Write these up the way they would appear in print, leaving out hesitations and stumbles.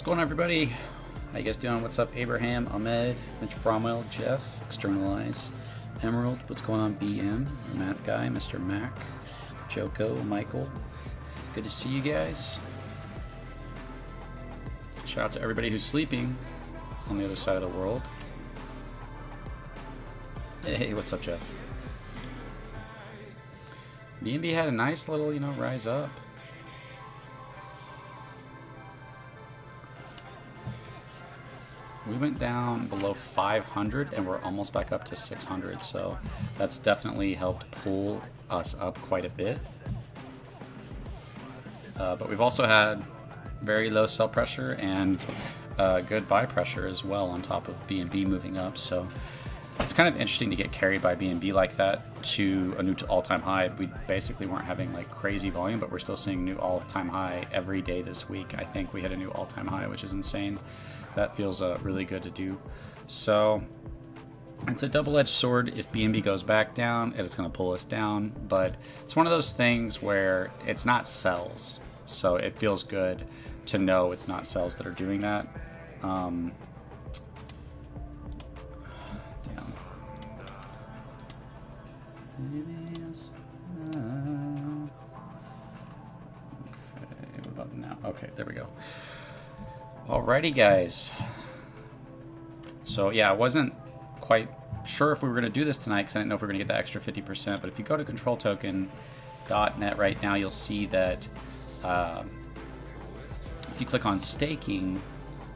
What's going on, everybody? How you guys doing? What's up, Abraham, Ahmed, Mitch Bromwell, Jeff, Externalize, Emerald? What's going on, BM, Math Guy, Mr. Mac, Joko, Michael? Good to see you guys. Shout out to everybody who's sleeping on the other side of the world. Hey, what's up, Jeff? BNB had a nice little, rise up. We went down below 500 and we're almost back up to 600, so that's definitely helped pull us up quite a bit. But we've also had very low sell pressure and good buy pressure as well on top of BNB moving up, so it's kind of interesting to get carried by BNB like that to a new all-time high. We basically weren't having like crazy volume, but we're still seeing new all-time high every day this week. I think we hit a new all-time high, which is insane. That feels really good to do. So it's a double-edged sword. If BNB goes back down, it's going to pull us down, but it's one of those things where it's not sells, so it feels good to know it's not sells that are doing that. Damn. Okay, what about now? Okay, there we go. Alrighty, guys. So yeah, I wasn't quite sure if we were going to do this tonight because I didn't know if we were going to get that extra 50%. But if you go to controltoken.net right now, you'll see that if you click on staking,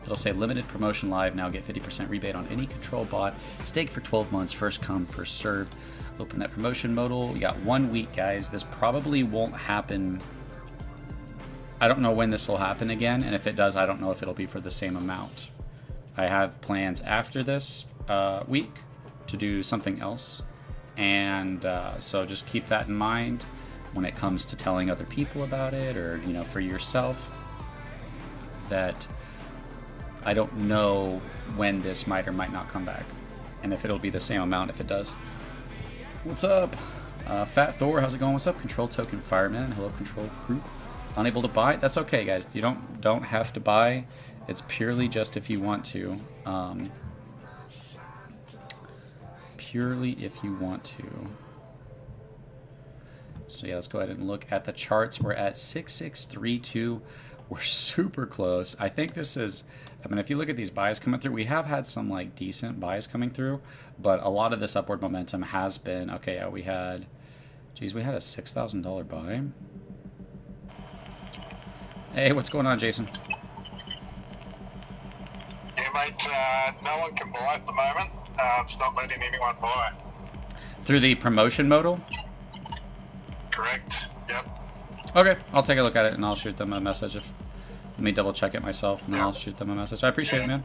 it'll say limited promotion live now. Get 50% rebate on any control bot. Stake for 12 months. First come, first served. Open that promotion modal. You got 1 week, guys. This probably won't happen. I don't know when this will happen again, and if it does, I don't know if it'll be for the same amount. I have plans after this week to do something else, and so just keep that in mind when it comes to telling other people about it, or for yourself, that I don't know when this might or might not come back, and if it'll be the same amount if it does. What's up? Fat Thor, how's it going? What's up? Control Token Fireman, hello Control Crew. Unable to buy? That's okay, guys. You don't have to buy. It's purely just if you want to. Purely if you want to. So yeah, let's go ahead and look at the charts. We're at 6632. We're super close. I think this is, if you look at these buys coming through, we have had some like decent buys coming through, but a lot of this upward momentum has been, okay, yeah, we had a $6,000 buy. Hey, what's going on, Jason? Yeah, mate, no one can buy at the moment. It's not letting anyone buy. Through the promotion modal? Correct, yep. Okay, I'll take a look at it and I'll shoot them a message. Let me double check it myself and then I'll shoot them a message. I appreciate it, man.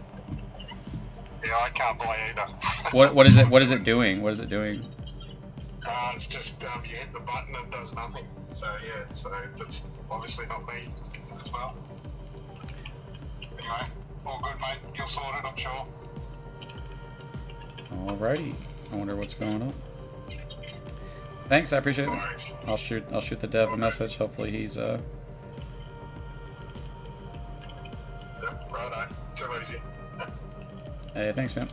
Yeah, I can't buy either. What is it? What is it doing? What is it doing? It's just you hit the button and it does nothing. So yeah, so that's obviously not me as well. Anyway, all good, mate. You'll sort it, I'm sure. Alrighty. I wonder what's going on. Thanks, I appreciate it. I'll shoot the dev a message. Hopefully he's Yep, righto. Too easy. Hey, thanks, man.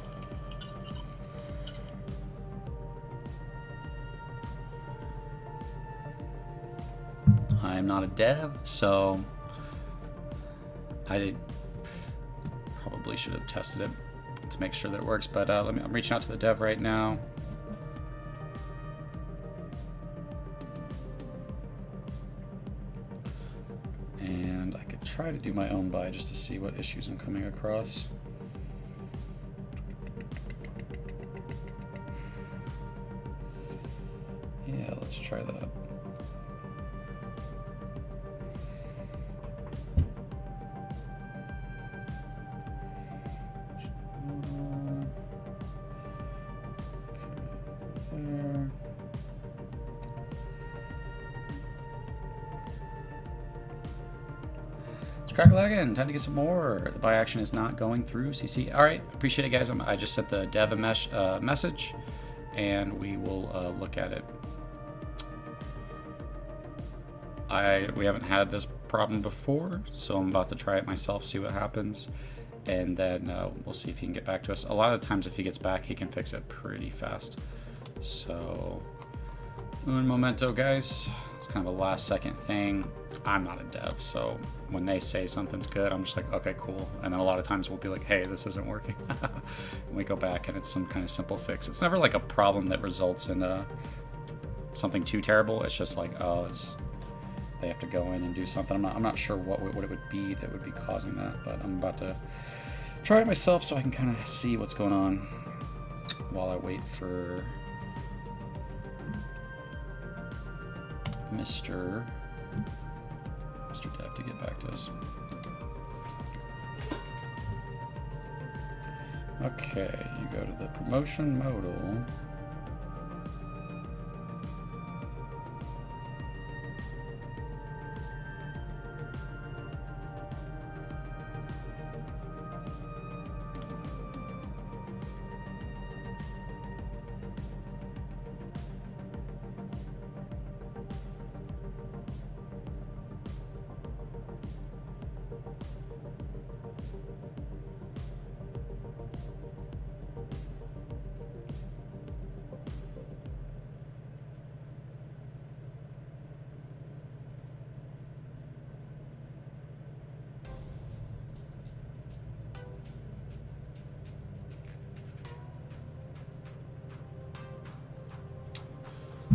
I'm not a dev, so I probably should have tested it to make sure that it works. But I'm reaching out to the dev right now. And I could try to do my own buy just to see what issues I'm coming across. Yeah, let's try that. Crackalagan, time to get some more. The buy action is not going through CC. All right, appreciate it, guys. I just sent the dev a message, and we will look at it. We haven't had this problem before, so I'm about to try it myself, see what happens, and then we'll see if he can get back to us. A lot of the times if he gets back, he can fix it pretty fast. So, un momento, guys. It's kind of a last second thing. I'm not a dev, so when they say something's good, I'm just like, okay, cool. And then a lot of times we'll be like, hey, this isn't working. And we go back and it's some kind of simple fix. It's never like a problem that results in something too terrible. It's just like, oh, they have to go in and do something. I'm not sure what it would be that would be causing that, but I'm about to try it myself so I can kind of see what's going on while I wait for Mr. Dev to get back to us. Okay, you go to the promotion modal.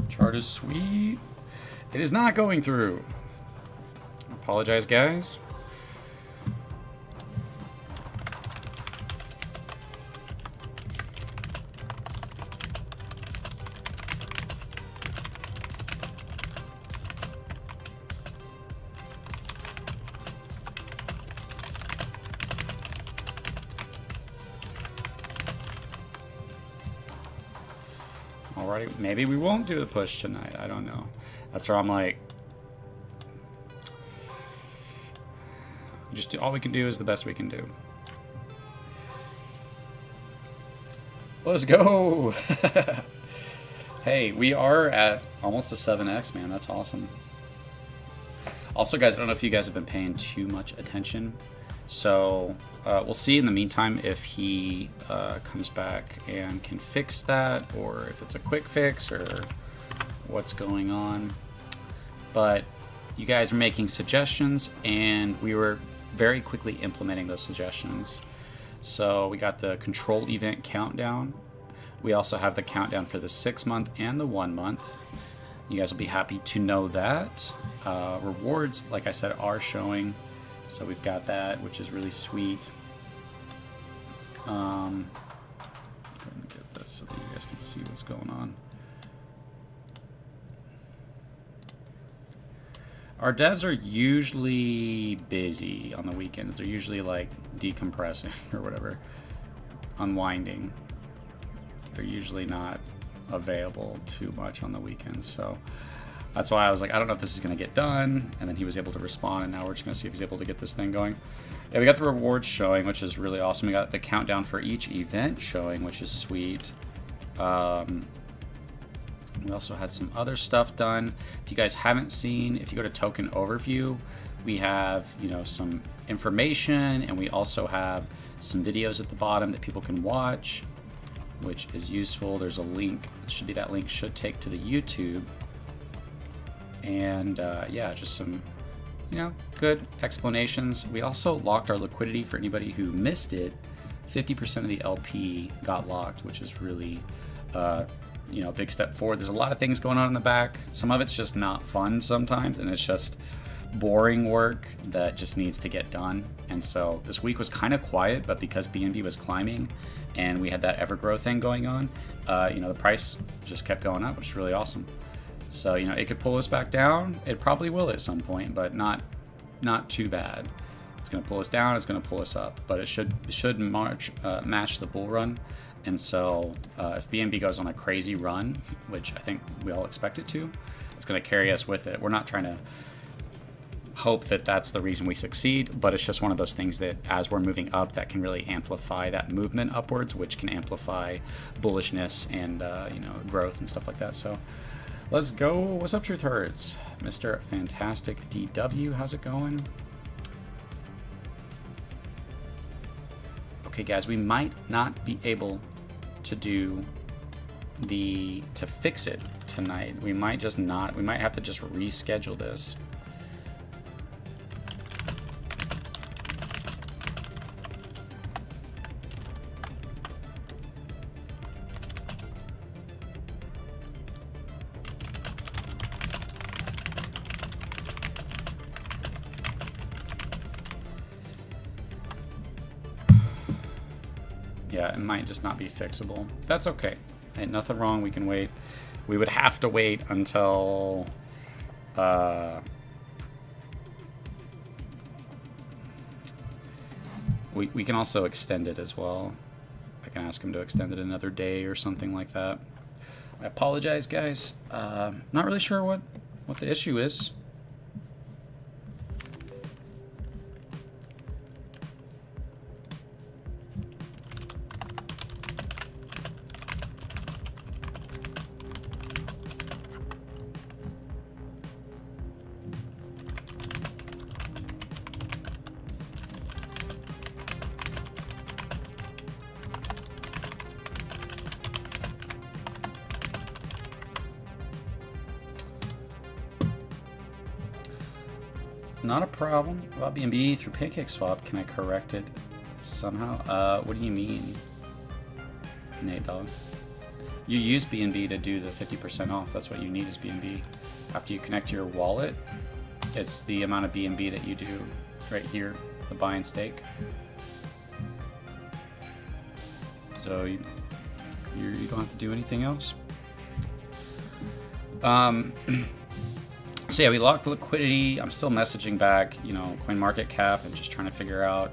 Chart is sweet. It is not going through. I apologize, guys. Alrighty, maybe we won't do the push tonight. I don't know. That's where I'm like, just all we can do is the best we can do. Let's go. Hey, we are at almost a 7x, man. That's awesome. Also, guys, I don't know if you guys have been paying too much attention. So we'll see in the meantime if he comes back and can fix that, or if it's a quick fix, or what's going on. But you guys are making suggestions, and we were very quickly implementing those suggestions. So we got the control event countdown. We also have the countdown for the 6 month and the 1 month. You guys will be happy to know that. Rewards, like I said, are showing. So we've got that, which is really sweet. Go ahead and get this so that you guys can see what's going on. Our devs are usually busy on the weekends. They're usually like decompressing or whatever, unwinding. They're usually not available too much on the weekends. So that's why I was like, I don't know if this is going to get done. And then he was able to respond, and now we're just going to see if he's able to get this thing going. Yeah, we got the rewards showing, which is really awesome. We got the countdown for each event showing, which is sweet. We also had some other stuff done. If you guys haven't seen, if you go to token overview, we have, you know, some information, and we also have some videos at the bottom that people can watch, which is useful. There's a link. It should be that link should take to the YouTube. And yeah, just some, you know, good explanations. We also locked our liquidity for anybody who missed it. 50% of the LP got locked, which is really, you know, a big step forward. There's a lot of things going on in the back. Some of it's just not fun sometimes, and it's just boring work that just needs to get done. And so this week was kind of quiet, but because BNB was climbing and we had that Evergrow thing going on, you know, the price just kept going up, which is really awesome. So, you know, it could pull us back down. It probably will at some point, but not too bad. It's going to pull us down. It's going to pull us up, but it should match the bull run. And so if BNB goes on a crazy run, which I think we all expect it to, it's going to carry us with it. We're not trying to hope that that's the reason we succeed, but it's just one of those things that as we're moving up, that can really amplify that movement upwards, which can amplify bullishness and you know, growth and stuff like that. So Let's go. What's up, Truth Hurts? Mr. Fantastic DW, how's it going? Okay, guys, we might not be able to to fix it tonight. We might just not. We might have to just reschedule this. Yeah, it might just not be fixable. That's okay. Ain't nothing wrong. We can wait. We would have to wait until we can also extend it as well. I can ask him to extend it another day or something like that. I apologize, guys. Not really sure what the issue is. Not a problem. About BNB through PancakeSwap, can I correct it somehow? What do you mean, Nate Dog? You use BNB to do the 50% off. That's what you need is BNB. After you connect your wallet, it's the amount of BNB that you do right here, the buy and stake. So you don't have to do anything else. So yeah, we locked the liquidity. I'm still messaging back, you know, CoinMarketCap and just trying to figure out,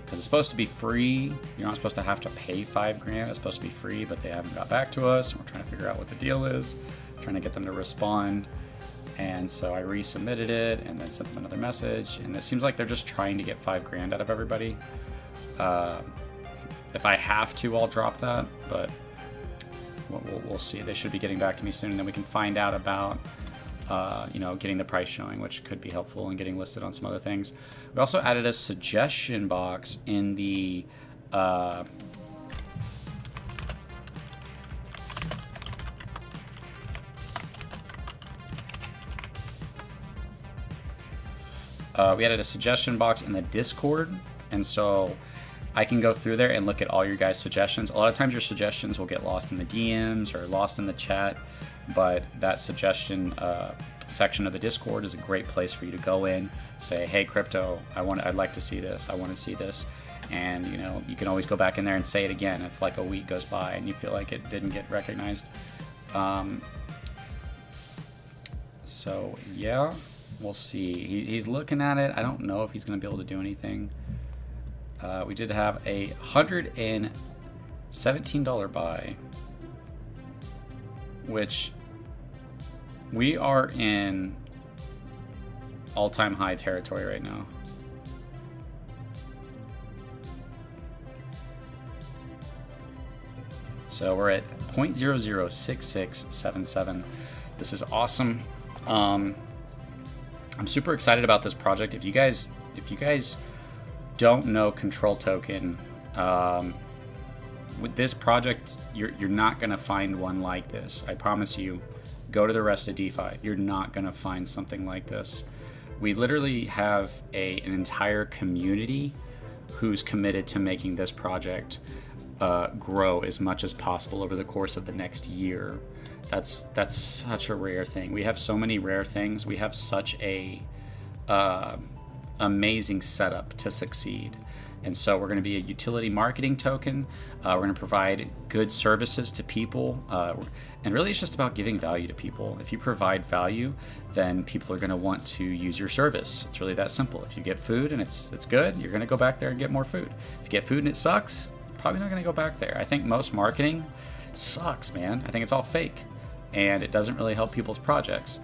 because it's supposed to be free. You're not supposed to have to pay $5,000. It's supposed to be free, but they haven't got back to us. And we're trying to figure out what the deal is, trying to get them to respond. And so I resubmitted it and then sent them another message. And it seems like they're just trying to get $5,000 out of everybody. If I have to, I'll drop that, but we'll see. They should be getting back to me soon, and then we can find out about you know, getting the price showing, which could be helpful, and getting listed on some other things. We also added a suggestion box in the we added a suggestion box in the Discord, and so I can go through there and look at all your guys' suggestions. A lot of times your suggestions will get lost in the DMs or lost in the chat, but that suggestion section of the Discord is a great place for you to go in, say, hey, crypto, I'd like to see this, I want to see this. And you know, you can always go back in there and say it again if like a week goes by and you feel like it didn't get recognized. So yeah, we'll see. He's looking at it. I don't know if he's going to be able to do anything. We did have a $117 buy, which we are in all-time high territory right now. So we're at 0.006677. This is awesome. I'm super excited about this project. If you guys don't know Control Token, with this project, you're not gonna find one like this. I promise you. Go to the rest of DeFi. You're not gonna find something like this. We literally have an entire community who's committed to making this project grow as much as possible over the course of the next year. That's such a rare thing. We have so many rare things. We have such a amazing setup to succeed. And so we're going to be a utility marketing token. We're going to provide good services to people. And really it's just about giving value to people. If you provide value, then people are going to want to use your service. It's really that simple. If you get food and it's good, you're going to go back there and get more food. If you get food and it sucks, you're probably not going to go back there. I think most marketing sucks, man. I think it's all fake. And it doesn't really help people's projects.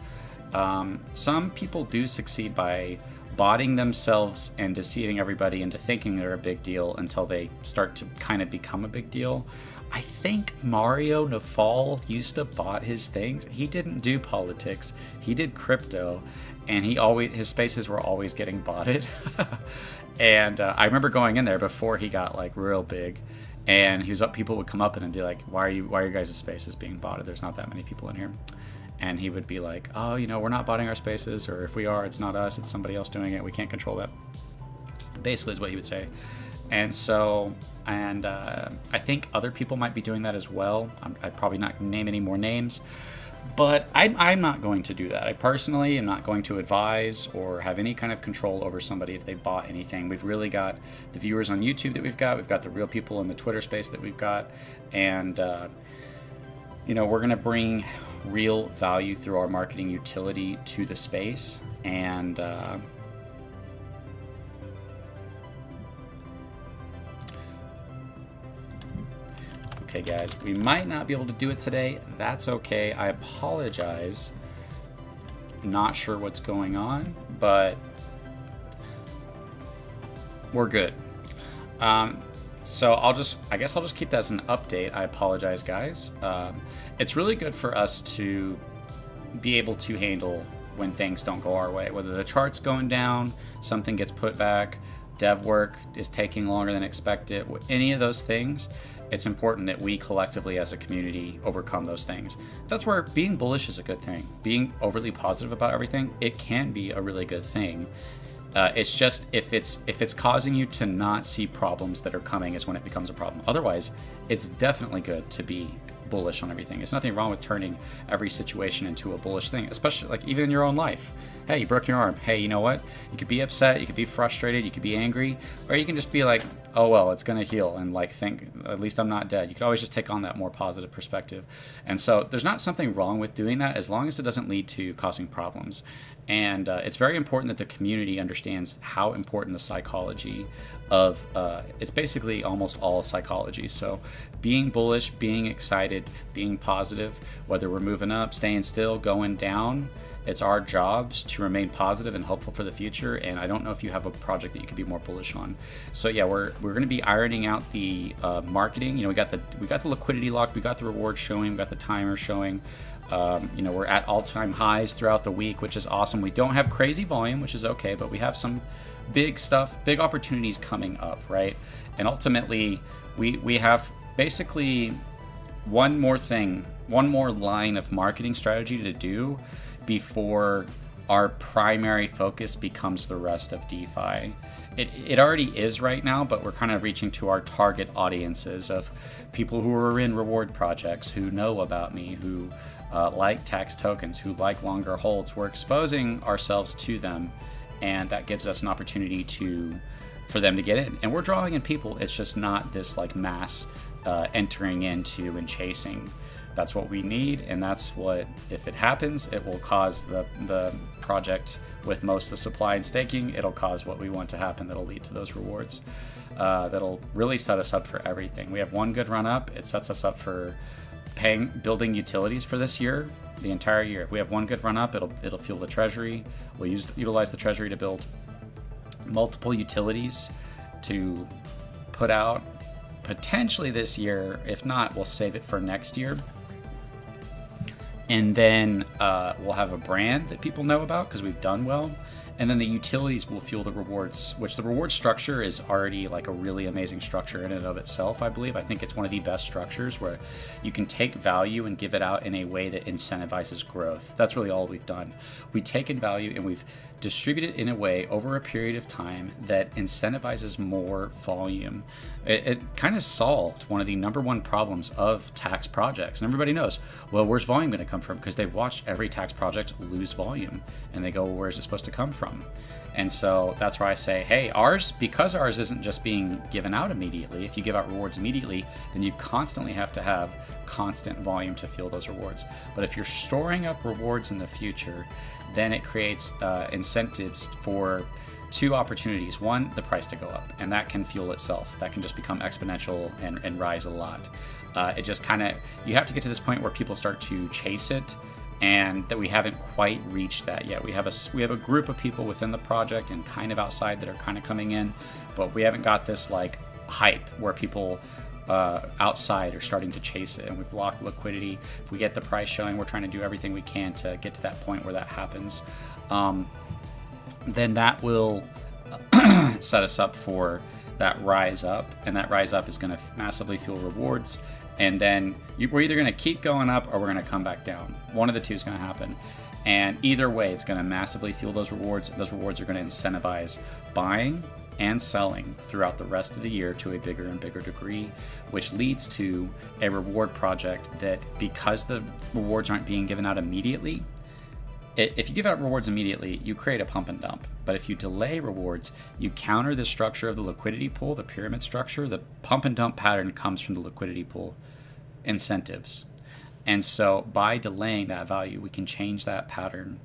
Some people do succeed by botting themselves and deceiving everybody into thinking they're a big deal until they start to kind of become a big deal. I think Mario Nafal used to bot his things. He didn't do politics. He did crypto, and his spaces were always getting botted. And I remember going in there before he got like real big, and people would come up and be like, why are your guys' spaces being botted? There's not that many people in here. And he would be like, oh, we're not botting our spaces, or if we are, it's not us, it's somebody else doing it. We can't control that. Basically is what he would say. And so, I think other people might be doing that as well. I'd probably not name any more names, but I'm not going to do that. I personally am not going to advise or have any kind of control over somebody if they bought anything. We've really got the viewers on YouTube that we've got the real people in the Twitter space that we've got, and we're going to bring real value through our marketing utility to the space. And okay, guys, we might not be able to do it today. That's okay. I apologize. Not sure what's going on, but we're good. So I guess I'll just keep that as an update. I apologize, guys. It's really good for us to be able to handle when things don't go our way, whether the chart's going down, something gets put back, dev work is taking longer than expected, any of those things. It's important that we collectively as a community overcome those things. That's where being bullish is a good thing. Being overly positive about everything, it can be a really good thing. It's just if it's causing you to not see problems that are coming is when it becomes a problem. Otherwise, it's definitely good to be bullish on everything. There's nothing wrong with turning every situation into a bullish thing, especially like even in your own life. Hey, you broke your arm. Hey, you know what? You could be upset, you could be frustrated, you could be angry, or you can just be like, oh well, it's gonna heal, and like think at least I'm not dead. You could always just take on that more positive perspective. And so there's not something wrong with doing that as long as it doesn't lead to causing problems. And it's very important that the community understands how important the psychology of it's basically almost all psychology. So being bullish, being excited, being positive, whether we're moving up, staying still, going down, it's our jobs to remain positive and hopeful for the future. And I don't know if you have a project that you could be more bullish on. So yeah, we're going to be ironing out the marketing. We got the liquidity locked, we got the rewards showing, we got the timer showing. We're at all-time highs throughout the week, which is awesome. We don't have crazy volume, which is okay, but we have some big stuff, big opportunities coming up, right? And ultimately, we have basically one more line of marketing strategy to do before our primary focus becomes the rest of DeFi. It already is right now, but we're kind of reaching to our target audiences of people who are in reward projects, who know about me, who like tax tokens, who like longer holds. We're exposing ourselves to them, and that gives us an opportunity for them to get in. And we're drawing in people. It's just not this like mass entering into and chasing. That's what we need, and that's what, if it happens, it will cause the project with most of the supply and staking. It'll cause what we want to happen that'll lead to those rewards. That'll really set us up for everything. We have one good run up. It sets us up for building utilities for this year, the entire year. If we have one good run up, it'll fuel the treasury. We'll utilize the treasury to build multiple utilities to put out potentially this year. If not, we'll save it for next year. And then we'll have a brand that people know about because we've done well. And then the utilities will fuel the rewards, which the reward structure is already like a really amazing structure in and of itself, I believe. I think it's one of the best structures where you can take value and give it out in a way that incentivizes growth. That's really all we've done. We take in value and we've distributed it in a way over a period of time that incentivizes more volume. It kind of solved one of the number one problems of tax projects. And everybody knows, well, where's volume going to come from? Because they watch every tax project lose volume. And they go, well, where's it supposed to come from? And so that's where I say, hey, because ours isn't just being given out immediately. If you give out rewards immediately, then you constantly have to have constant volume to fuel those rewards. But if you're storing up rewards in the future, then it creates incentives for two opportunities. One, the price to go up, and that can fuel itself. That can just become exponential and rise a lot. It just kind of, you have to get to this point where people start to chase it and that we haven't quite reached that yet. We have a group of people within the project and kind of outside that are kind of coming in, but we haven't got this like hype where people outside are starting to chase it, and we've locked liquidity. If we get the price showing, we're trying to do everything we can to get to that point where that happens. Then that will set us up for that rise up, and that rise up is going to massively fuel rewards. And then we're either going to keep going up or we're going to come back down. One of the two is going to happen. And either way, it's going to massively fuel those rewards. Those rewards are going to incentivize buying and selling throughout the rest of the year to a bigger and bigger degree, which leads to a reward project that, because the rewards aren't being given out immediately, if you give out rewards immediately, you create a pump and dump. But if you delay rewards, you counter the structure of the liquidity pool, the pyramid structure. The pump and dump pattern comes from the liquidity pool incentives. And so by delaying that value, we can change that pattern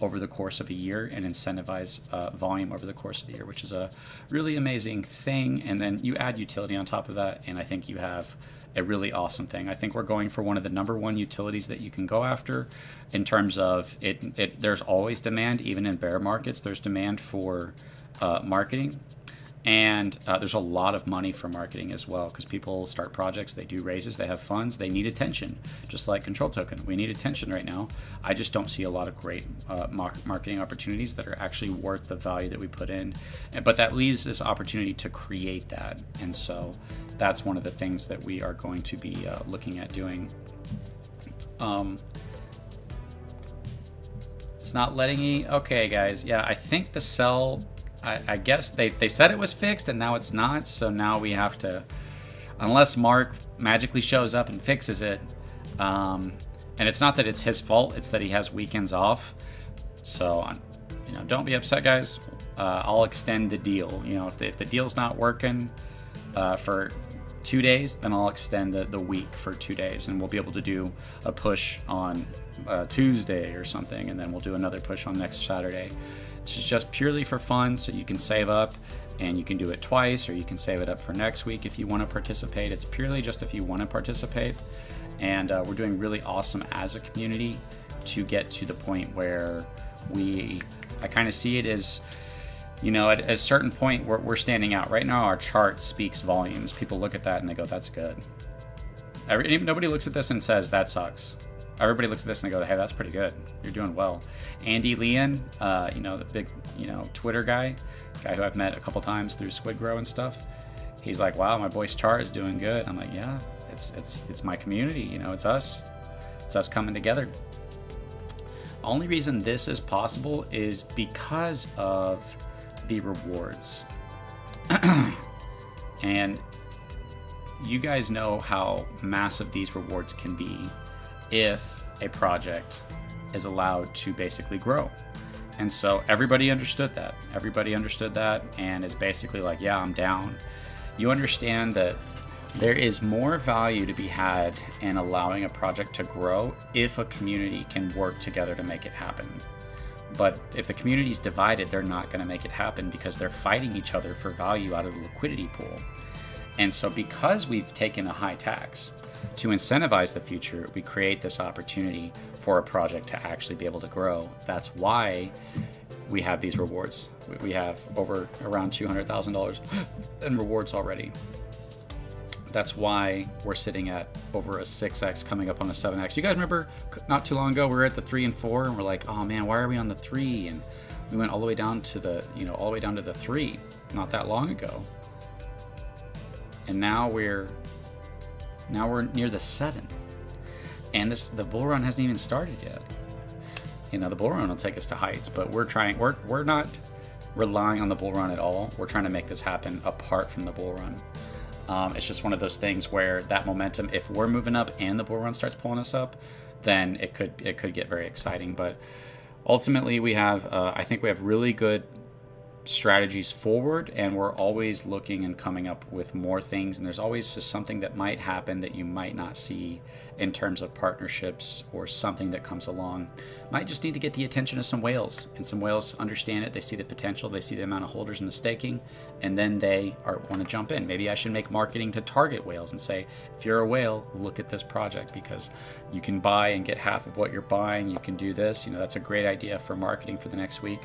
over the course of a year and incentivize volume over the course of the year, which is a really amazing thing. And then you add utility on top of that, and I think you have a really awesome thing. I think we're going for one of the #1 utilities that you can go after in terms of it. There's always demand, even in bear markets. There's demand for marketing, and there's a lot of money for marketing as well, because people start projects, they do raises, they have funds, they need attention, just like Control Token. We need attention right now. I just don't see a lot of great marketing opportunities that are actually worth the value that we put in, but that leaves this opportunity to create that. And so that's one of the things that we are going to be looking at doing. It's not letting me. Okay, guys. Yeah, I think the sell, I guess they said it was fixed and now it's not. So now we have to, unless Mark magically shows up and fixes it. And it's not that it's his fault. It's that he has weekends off. So, don't be upset, guys. I'll extend the deal. If the deal's not working for 2 days, then I'll extend the week for 2 days, and we'll be able to do a push on Tuesday or something, and then we'll do another push on next Saturday. This is just purely for fun, so you can save up, and you can do it twice, or you can save it up for next week if you want to participate. It's purely just if you want to participate, and we're doing really awesome as a community to get to the point where I kind of see it as, at a certain point we're standing out. Right now our chart speaks volumes. People look at that and they go, that's good. Nobody looks at this and says, that sucks. Everybody looks at this and they go, hey, that's pretty good. You're doing well. Andy Leon, the big, Twitter guy who I've met a couple times through SquidGrow and stuff. He's like, wow, my boy's chart is doing good. I'm like, yeah, it's my community. It's us. It's us coming together. Only reason this is possible is because of the rewards. And you guys know how massive these rewards can be if a project is allowed to basically grow. And so everybody understood that. And is basically like, yeah, I'm down. You understand that there is more value to be had in allowing a project to grow if a community can work together to make it happen. But if the community's divided, they're not going to make it happen because they're fighting each other for value out of the liquidity pool. And so because we've taken a high tax to incentivize the future, we create this opportunity for a project to actually be able to grow. That's why we have these rewards. We have around $200,000 in rewards already. That's why we're sitting at over a 6x, coming up on a 7x. You guys remember not too long ago we were at the 3 and 4, and we're like, oh man, why are we on the 3? And we went all the way down to the 3 not that long ago. And now we're near the 7. And the bull run hasn't even started yet. The bull run will take us to heights, but we're not relying on the bull run at all. We're trying to make this happen apart from the bull run. It's just one of those things where that momentum, if we're moving up and the bull run starts pulling us up, then it could get very exciting. But ultimately, I think we have really good strategies forward, and we're always looking and coming up with more things, and there's always just something that might happen that you might not see in terms of partnerships, or something that comes along. Might just need to get the attention of some whales, and some whales understand it. They see the potential, they see the amount of holders in the staking, and then they want to jump in. Maybe I should make marketing to target whales and say, if you're a whale, look at this project, because you can buy and get half of what you're buying. You can do this. That's a great idea for marketing for the next week.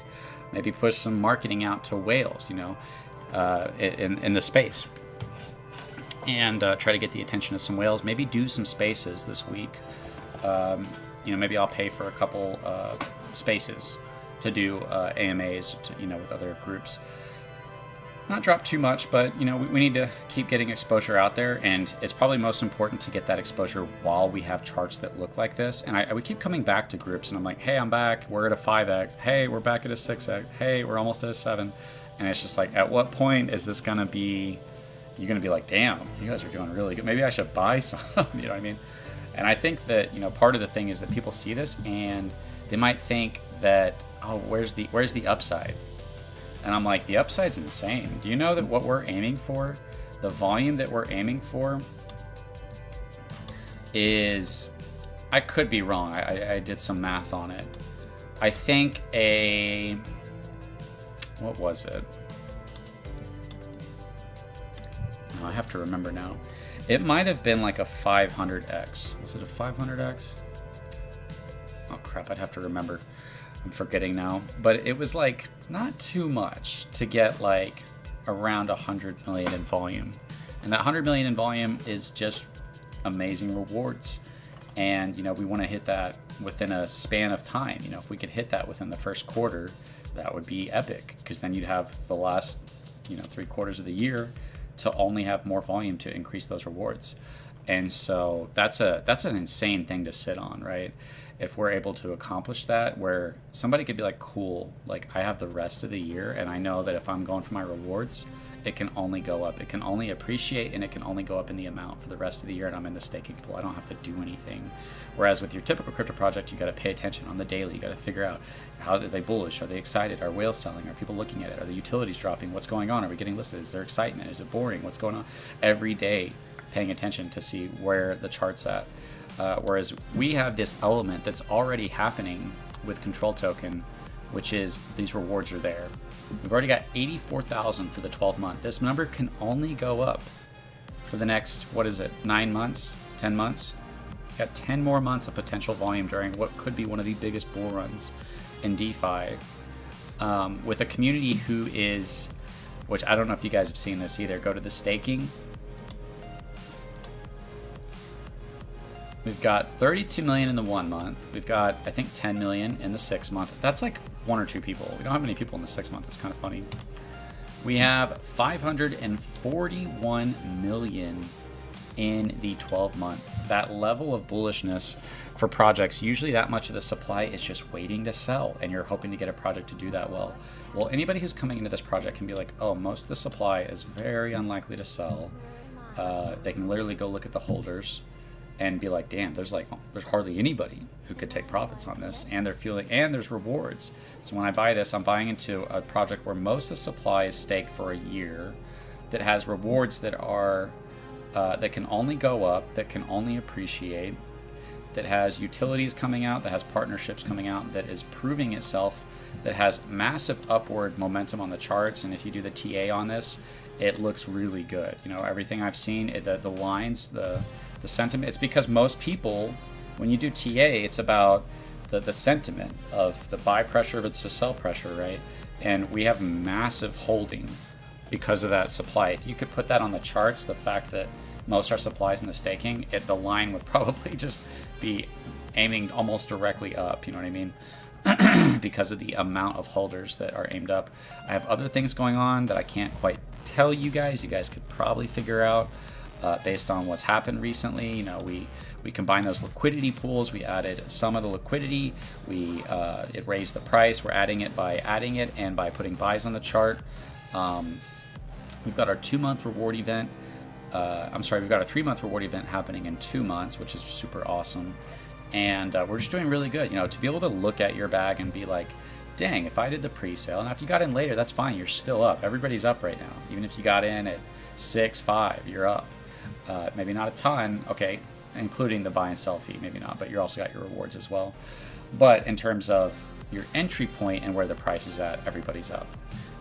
Maybe push some marketing out to whales, in the space, and try to get the attention of some whales. Maybe do some spaces this week. Maybe I'll pay for a couple spaces to do AMAs, with other groups. Not drop too much, but we need to keep getting exposure out there, and it's probably most important to get that exposure while we have charts that look like this. And we keep coming back to groups, and I'm like, hey, I'm back. We're at a 5x. Hey, we're back at a 6x. Hey, we're almost at a 7. And it's just like, at what point is this gonna be? You're gonna be like, damn, you guys are doing really good. Maybe I should buy some. You know what I mean? And I think that part of the thing is that people see this and they might think that, oh, where's the upside? And I'm like, the upside's insane. Do you know that what we're aiming for, the volume that we're aiming for, is, I could be wrong. I did some math on it. I think what was it? No, I have to remember now. It might have been like a 500x. Was it a 500x? Oh crap, I'd have to remember. I'm forgetting now. But it was like not too much to get like around 100 million in volume. And that 100 million in volume is just amazing rewards. And we want to hit that within a span of time. If we could hit that within the first quarter, that would be epic, because then you'd have the last 3 quarters of the year to only have more volume to increase those rewards. And so that's an insane thing to sit on, right? If we're able to accomplish that, where somebody could be like, cool, like I have the rest of the year, and I know that if I'm going for my rewards, it can only go up. It can only appreciate, and it can only go up in the amount for the rest of the year, and I'm in the staking pool. I don't have to do anything. Whereas with your typical crypto project, you got to pay attention on the daily. You got to figure out, how are they bullish? Are they excited? Are whales selling? Are people looking at it? Are the utilities dropping? What's going on? Are we getting listed? Is there excitement? Is it boring? What's going on? Every day, paying attention to see where the chart's at. Whereas we have this element that's already happening with Control Token, which is these rewards are there. We've already got 84,000 for the 12 month. This number can only go up for the next, 9 months, 10 months? Got 10 more months of potential volume during what could be one of the biggest bull runs in DeFi. With a community who is, which I don't know if you guys have seen this either, go to the staking. We've got 32 million in the 1 month. We've got, I think, 10 million in the 6 month. That's like 1 or 2 people. We don't have many people in the 6 month. It's kind of funny. We have 541 million in the 12 month. That level of bullishness for projects, usually that much of the supply is just waiting to sell, and you're hoping to get a project to do that well. Well, anybody who's coming into this project can be like, oh, most of the supply is very unlikely to sell. They can literally go look at the holders and be like, damn, there's hardly anybody who could take profits on this, and there's rewards. So when I buy this, I'm buying into a project where most of the supply is staked for a year, that has rewards that are that can only go up, that can only appreciate, that has utilities coming out, that has partnerships coming out, that is proving itself, that has massive upward momentum on the charts. And if you do the TA on this, it looks really good. Everything I've seen, the lines, the sentiment, it's because most people, when you do TA, it's about the sentiment of the buy pressure versus sell pressure, right? And we have massive holding because of that supply. If you could put that on the charts, the fact that most our supplies in the staking, the line would probably just be aiming almost directly up, you know what I mean? Because of the amount of holders that are aimed up. I have other things going on that I can't quite tell you guys. You guys could probably figure out based on what's happened recently. We combined those liquidity pools. We added some of the liquidity. It raised the price. We're adding it by adding it and by putting buys on the chart. We've got our 2-month reward event. We've got a 3-month reward event happening in 2 months, which is super awesome. And we're just doing really good. To be able to look at your bag and be like, dang, if I did the pre-sale, now if you got in later, that's fine. You're still up. Everybody's up right now. Even if you got in at 6, 5, you're up. Maybe not a ton, okay, including the buy and sell fee, maybe not, but you also got your rewards as well. But in terms of your entry point and where the price is at, everybody's up.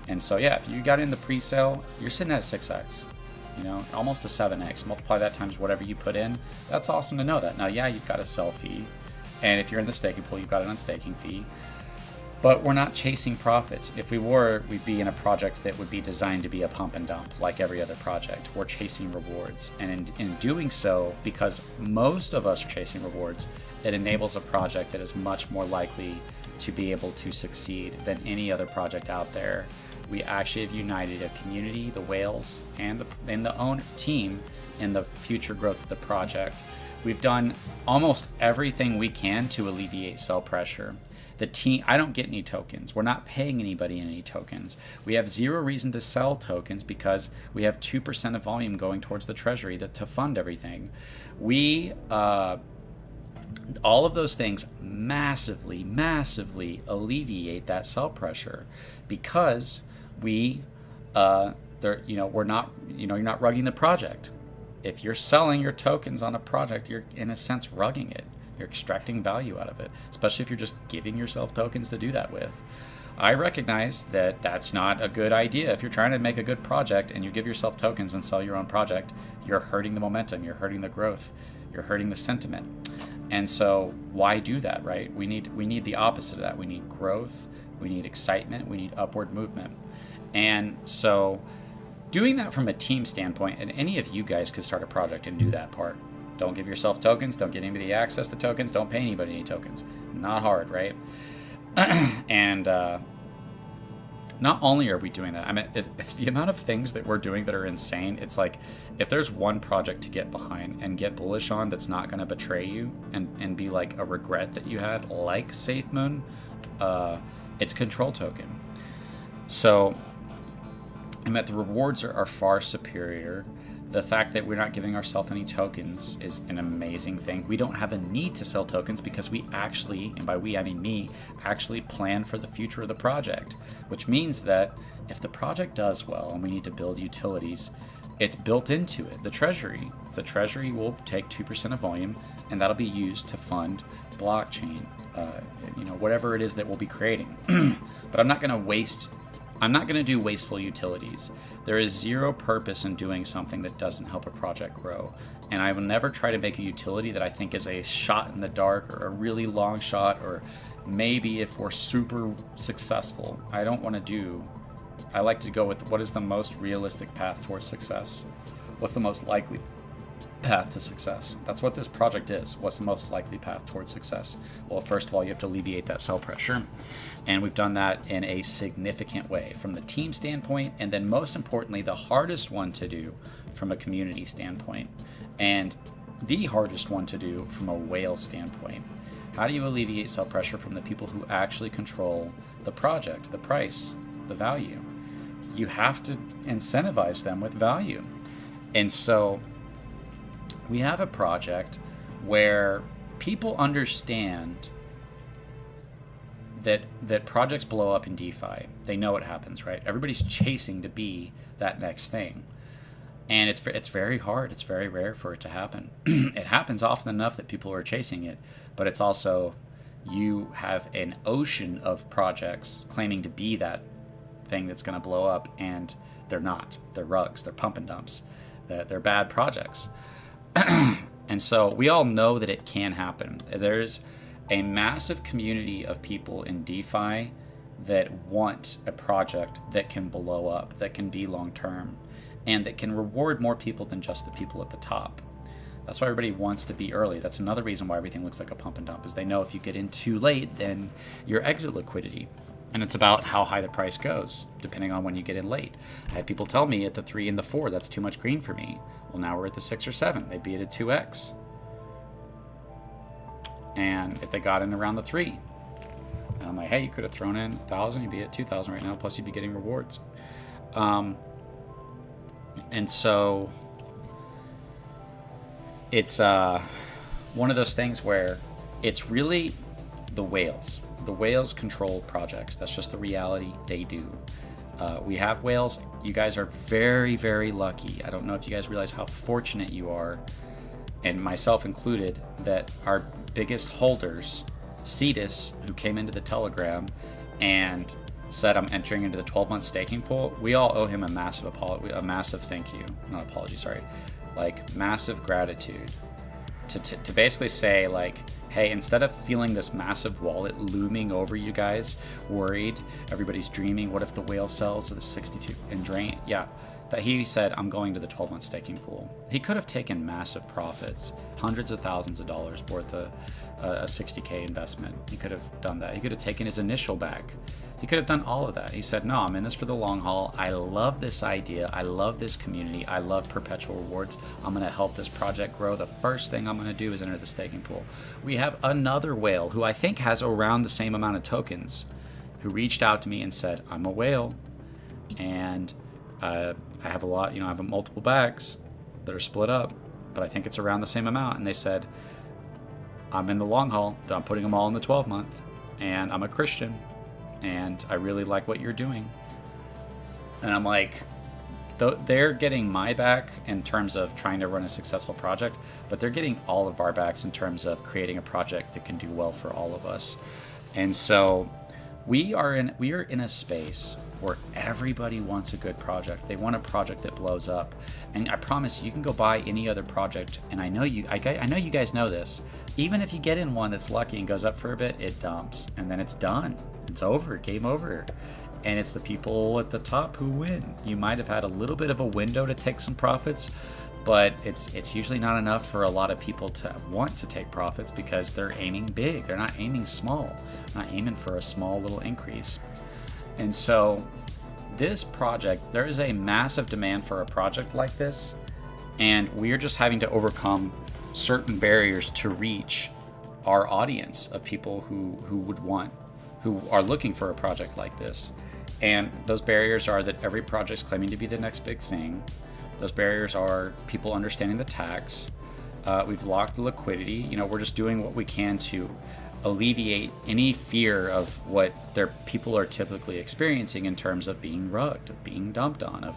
And so, yeah, if you got in the pre-sale, you're sitting at a 6x, you know, almost a 7x. Multiply that times whatever you put in. That's awesome to know that. Now, yeah, you've got a sell fee. And if you're in the staking pool, you've got an unstaking fee. But we're not chasing profits. If we were, we'd be in a project that would be designed to be a pump and dump like every other project. We're chasing rewards. And in doing so, because most of us are chasing rewards, it enables a project that is much more likely to be able to succeed than any other project out there. We actually have united a community, the whales, and the own team in the future growth of the project. We've done almost everything we can to alleviate sell pressure. The team, I don't get any tokens. We're not paying anybody any tokens. We have zero reason to sell tokens because we have 2% of volume going towards the treasury to fund everything. We, all of those things massively, massively alleviate that sell pressure because we're not, you're not rugging the project. If you're selling your tokens on a project, you're in a sense rugging it. You're extracting value out of it, especially if you're just giving yourself tokens to do that with. I recognize that that's not a good idea. If you're trying to make a good project and you give yourself tokens and sell your own project, you're hurting the momentum, you're hurting the growth, you're hurting the sentiment. And so why do that, right? We need the opposite of that. We need growth, we need excitement, we need upward movement. And so doing that from a team standpoint, and any of you guys could start a project and do that part. Don't give yourself tokens. Don't get anybody access to tokens. Don't pay anybody any tokens. Not hard, right? And not only are we doing that, I mean, if the amount of things that we're doing that are insane, it's like if there's one project to get behind and get bullish on that's not going to betray you and be like a regret that you had, like SafeMoon, it's Control Token. So I mean, the rewards are far superior. The fact that we're not giving ourselves any tokens is an amazing thing. We don't have a need to sell tokens because we actually, and by we I mean me, actually plan for the future of the project, which means that if the project does well and we need to build utilities, it's built into it. The treasury will take 2% of volume, and that'll be used to fund blockchain, whatever it is that we'll be creating. But I'm not going to do wasteful utilities. There is zero purpose in doing something that doesn't help a project grow. And I will never try to make a utility that I think is a shot in the dark or a really long shot, or maybe if we're super successful. I like to go with what is the most realistic path towards success. What's the most likely path to success? That's what this project is. What's the most likely path towards success? Well, first of all, you have to alleviate that sell pressure. And we've done that in a significant way from the team standpoint, and then most importantly, the hardest one to do from a community standpoint, and the hardest one to do from a whale standpoint. How do you alleviate sell pressure from the people who actually control the project, the price, the value? You have to incentivize them with value. And so we have a project where people understand that projects blow up in DeFi. They know what happens, right? Everybody's chasing to be that next thing. And it's very hard. It's very rare for it to happen. It happens often enough that people are chasing it, but it's also, you have an ocean of projects claiming to be that thing that's going to blow up, and they're not. They're rugs. They're pump and dumps. They're bad projects. And so we all know that it can happen. There's a massive community of people in DeFi that want a project that can blow up, that can be long-term, and that can reward more people than just the people at the top. That's why everybody wants to be early. That's another reason why everything looks like a pump and dump, is they know if you get in too late, then your exit liquidity. And it's about how high the price goes, depending on when you get in late. I had people tell me at the 3 and the 4, that's too much green for me. Well, now we're at the 6 or 7. They'd be at a 2x. And if they got in around the 3, and I'm like, hey, you could have thrown in 1,000, you'd be at 2,000 right now, plus you'd be getting rewards. And so it's one of those things where it's really the whales. the whales control projects. That's just the reality. They do. We have whales. You guys are very, very lucky. I don't know if you guys realize how fortunate you are, and myself included, that our biggest holders, Cetus, who came into the Telegram and said, I'm entering into the 12-month staking pool, we all owe him a massive thank you. Not apology, sorry. Like, massive gratitude. To basically say, like, hey, instead of feeling this massive wallet looming over you guys, worried, everybody's dreaming, what if the whale sells to the 62 and drain? Yeah, that he said, I'm going to the 12-month staking pool. He could have taken massive profits, hundreds of thousands of dollars worth of a 60K investment. He could have done that. He could have taken his initial back. He could have done all of that. He said, no, I'm in this for the long haul. I love this idea. I love this community. I love perpetual rewards. I'm going to help this project grow. The first thing I'm going to do is enter the staking pool. We have another whale who I think has around the same amount of tokens, who reached out to me and said, I'm a whale, and I have a lot, I have multiple bags that are split up, but I think it's around the same amount. And they said, I'm in the long haul. I'm putting them all in the 12-month, and I'm a Christian, and I really like what you're doing. And I'm like, they're getting my back in terms of trying to run a successful project, but they're getting all of our backs in terms of creating a project that can do well for all of us. And so we are in a space where everybody wants a good project. They want a project that blows up. And I promise you can go buy any other project, and I know you guys know this. Even if you get in one that's lucky and goes up for a bit, it dumps, and then it's done. It's over, game over. And it's the people at the top who win. You might have had a little bit of a window to take some profits, but it's usually not enough for a lot of people to want to take profits because they're aiming big. They're not aiming small. They're not aiming for a small little increase. And so this project, there is a massive demand for a project like this, and we're just having to overcome certain barriers to reach our audience of people who are looking for a project like this. And those barriers are that every project's claiming to be the next big thing. Those barriers are people understanding the tax. We've locked the liquidity. We're just doing what we can to alleviate any fear of what their people are typically experiencing in terms of being rugged, of being dumped on, of,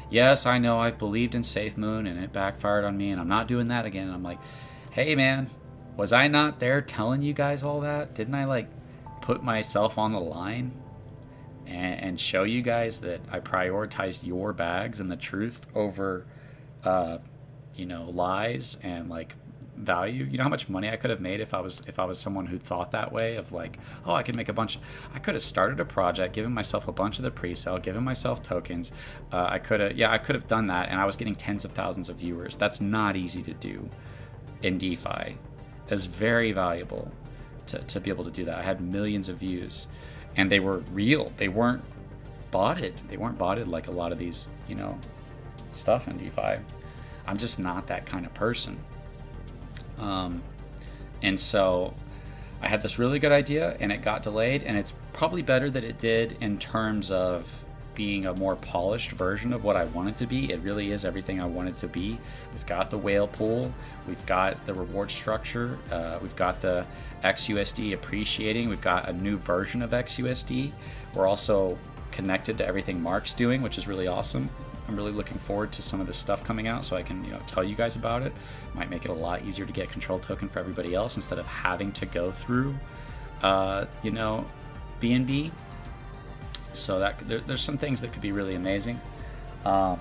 yes, I know I've believed in SafeMoon and it backfired on me and I'm not doing that again. And I'm like, hey man, was I not there telling you guys all that? Didn't I put myself on the line and show you guys that I prioritized your bags and the truth over, lies and value? You know how much money I could have made if I was someone who thought that way, of I could make I could have started a project, given myself a bunch of the pre-sale, given myself tokens. I could have done that, and I was getting tens of thousands of viewers. That's not easy to do in DeFi. It's very valuable to be able to do that. I had millions of views, and they were real. They weren't botted. They weren't botted like a lot of these, stuff in DeFi. I'm just not that kind of person. And so I had this really good idea, and it got delayed, and it's probably better that it did in terms of being a more polished version of what I want it to be. It really is everything I want it to be. We've got the whale pool, we've got the reward structure, we've got the XUSD appreciating, we've got a new version of XUSD. We're also connected to everything Mark's doing, which is really awesome. I'm really looking forward to some of this stuff coming out so I can tell you guys about it. Might make it a lot easier to get control token for everybody else instead of having to go through BNB. So that there's some things that could be really amazing. Let's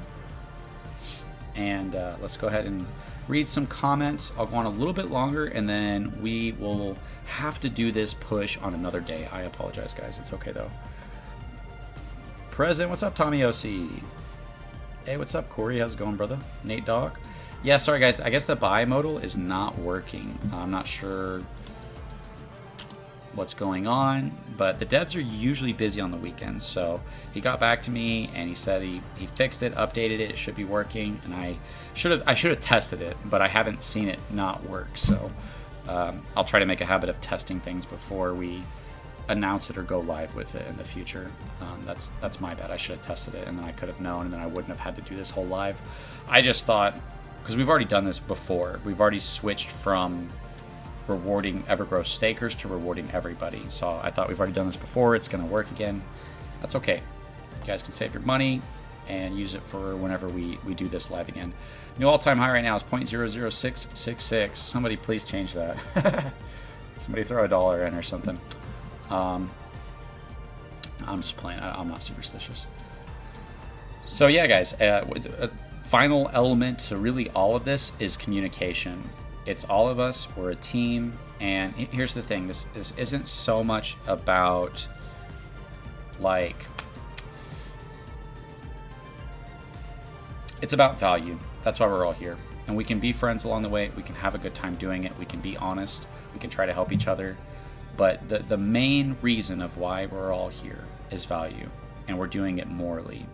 go ahead and read some comments. I'll go on a little bit longer, and then we will have to do this push on another day. I apologize, guys. It's okay though. Present, what's up, Tommy OC? Hey, what's up, Corey? How's it going, brother? Nate Dog? Yeah, sorry, guys. I guess the buy modal is not working. I'm not sure what's going on, but the devs are usually busy on the weekends. So he got back to me and he said he fixed it, updated it. It should be working. And I should have tested it, but I haven't seen it not work. So I'll try to make a habit of testing things before we announce it or go live with it in the future. That's my bad. I should have tested it, and then I could have known, and then I wouldn't have had to do this whole live. I just thought, because we've already done this before, we've already switched from rewarding Evergrow stakers to rewarding everybody. So I thought we've already done this before. It's going to work again. That's okay. You guys can save your money and use it for whenever we do this live again. New all-time high right now is 0.00666. Somebody please change that. Somebody throw $1 in or something. I'm just playing. I'm not superstitious. So yeah, guys, a final element to really all of this is communication. It's all of us. We're a team. And here's the thing. This isn't so much about like... It's about value. That's why we're all here. And we can be friends along the way. We can have a good time doing it. We can be honest. We can try to help each other. But the main reason of why we're all here is value. And we're doing it morally.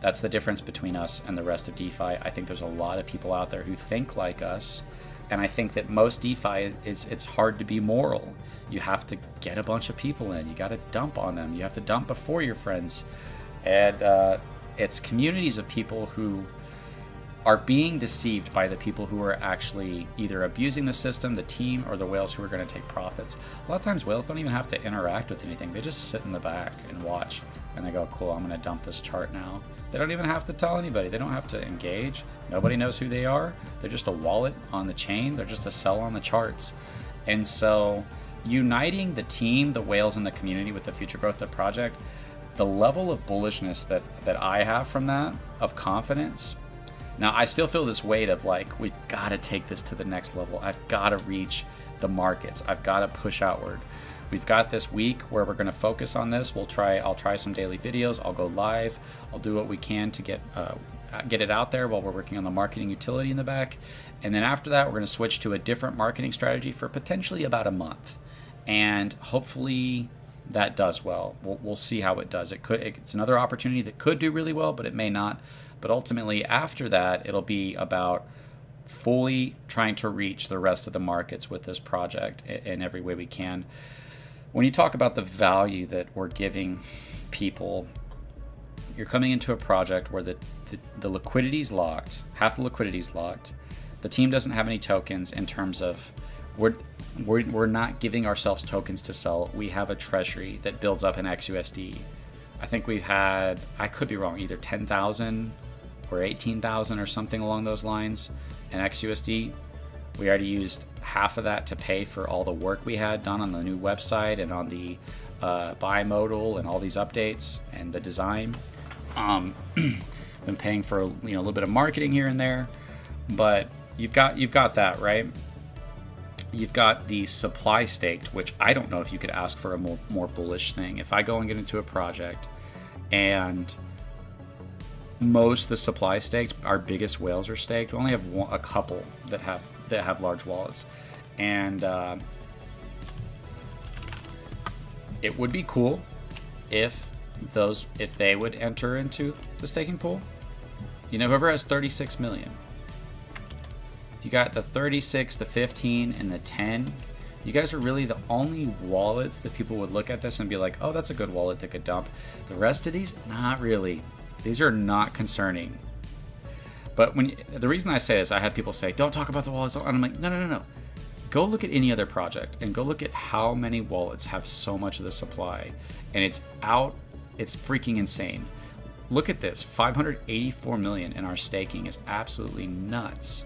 That's the difference between us and the rest of DeFi. I think there's a lot of people out there who think like us. And I think that most DeFi, it's hard to be moral. You have to get a bunch of people in. You got to dump on them. You have to dump before your friends. And it's communities of people who are being deceived by the people who are actually either abusing the system, the team, or the whales who are going to take profits. A lot of times whales don't even have to interact with anything. They just sit in the back and watch. And they go, cool, I'm going to dump this chart now. They don't even have to tell anybody. They don't have to engage. Nobody knows who they are. They're just a wallet on the chain. They're just a cell on the charts. And so uniting the team, the whales, and the community with the future growth of the project, the level of bullishness that I have from that, of confidence. Now, I still feel this weight of like, we've got to take this to the next level. I've got to reach the markets. I've got to push outward. We've got this week where we're going to focus on this. I'll try some daily videos. I'll go live. I'll do what we can to get it out there while we're working on the marketing utility in the back. And then after that, we're going to switch to a different marketing strategy for potentially about a month. And hopefully that does well. We'll see how it does. It's another opportunity that could do really well, but it may not. But ultimately, after that, it'll be about fully trying to reach the rest of the markets with this project in every way we can. When you talk about the value that we're giving people, you're coming into a project where the liquidity's locked, half the liquidity's locked. The team doesn't have any tokens in terms of we're not giving ourselves tokens to sell. We have a treasury that builds up in XUSD. I think we've had, I could be wrong, either 10,000 or 18,000 or something along those lines in XUSD. We already used half of that to pay for all the work we had done on the new website and on the bimodal and all these updates and the design. Been paying for a little bit of marketing here and there, but you've got that, right? You've got the supply staked, which I don't know if you could ask for a more bullish thing. If I go and get into a project and most of the supply staked, our biggest whales are staked. We only have a couple that have large wallets, and it would be cool if they would enter into the staking pool. Whoever has 36 million. If you got the 36, the 15, and the 10, you guys are really the only wallets that people would look at this and be like, oh, that's a good wallet that could dump. The rest of these, not really. These are not concerning. But the reason I say this, I had people say, don't talk about the wallets. And I'm like, no. Go look at any other project and go look at how many wallets have so much of the supply. And it's freaking insane. Look at this, 584 million in our staking is absolutely nuts.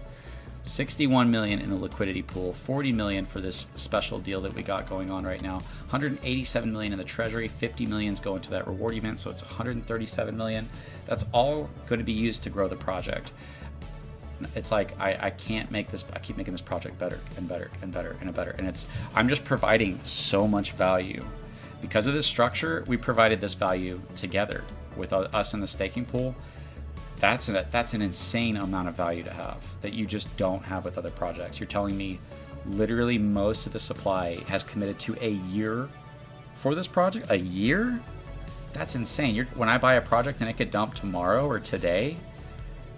61 million in the liquidity pool, 40 million for this special deal that we got going on right now, 187 million in the treasury, 50 million is going to that reward event, so it's 137 million. That's all going to be used to grow the project. It's like I can't make this. I keep making this project better and better and better and better, and I'm just providing so much value because of this structure. We provided this value together with us in the staking pool. That's an insane amount of value to have that you just don't have with other projects. You're telling me literally most of the supply has committed to a year for this project? A year? That's insane. When I buy a project and it could dump tomorrow or today,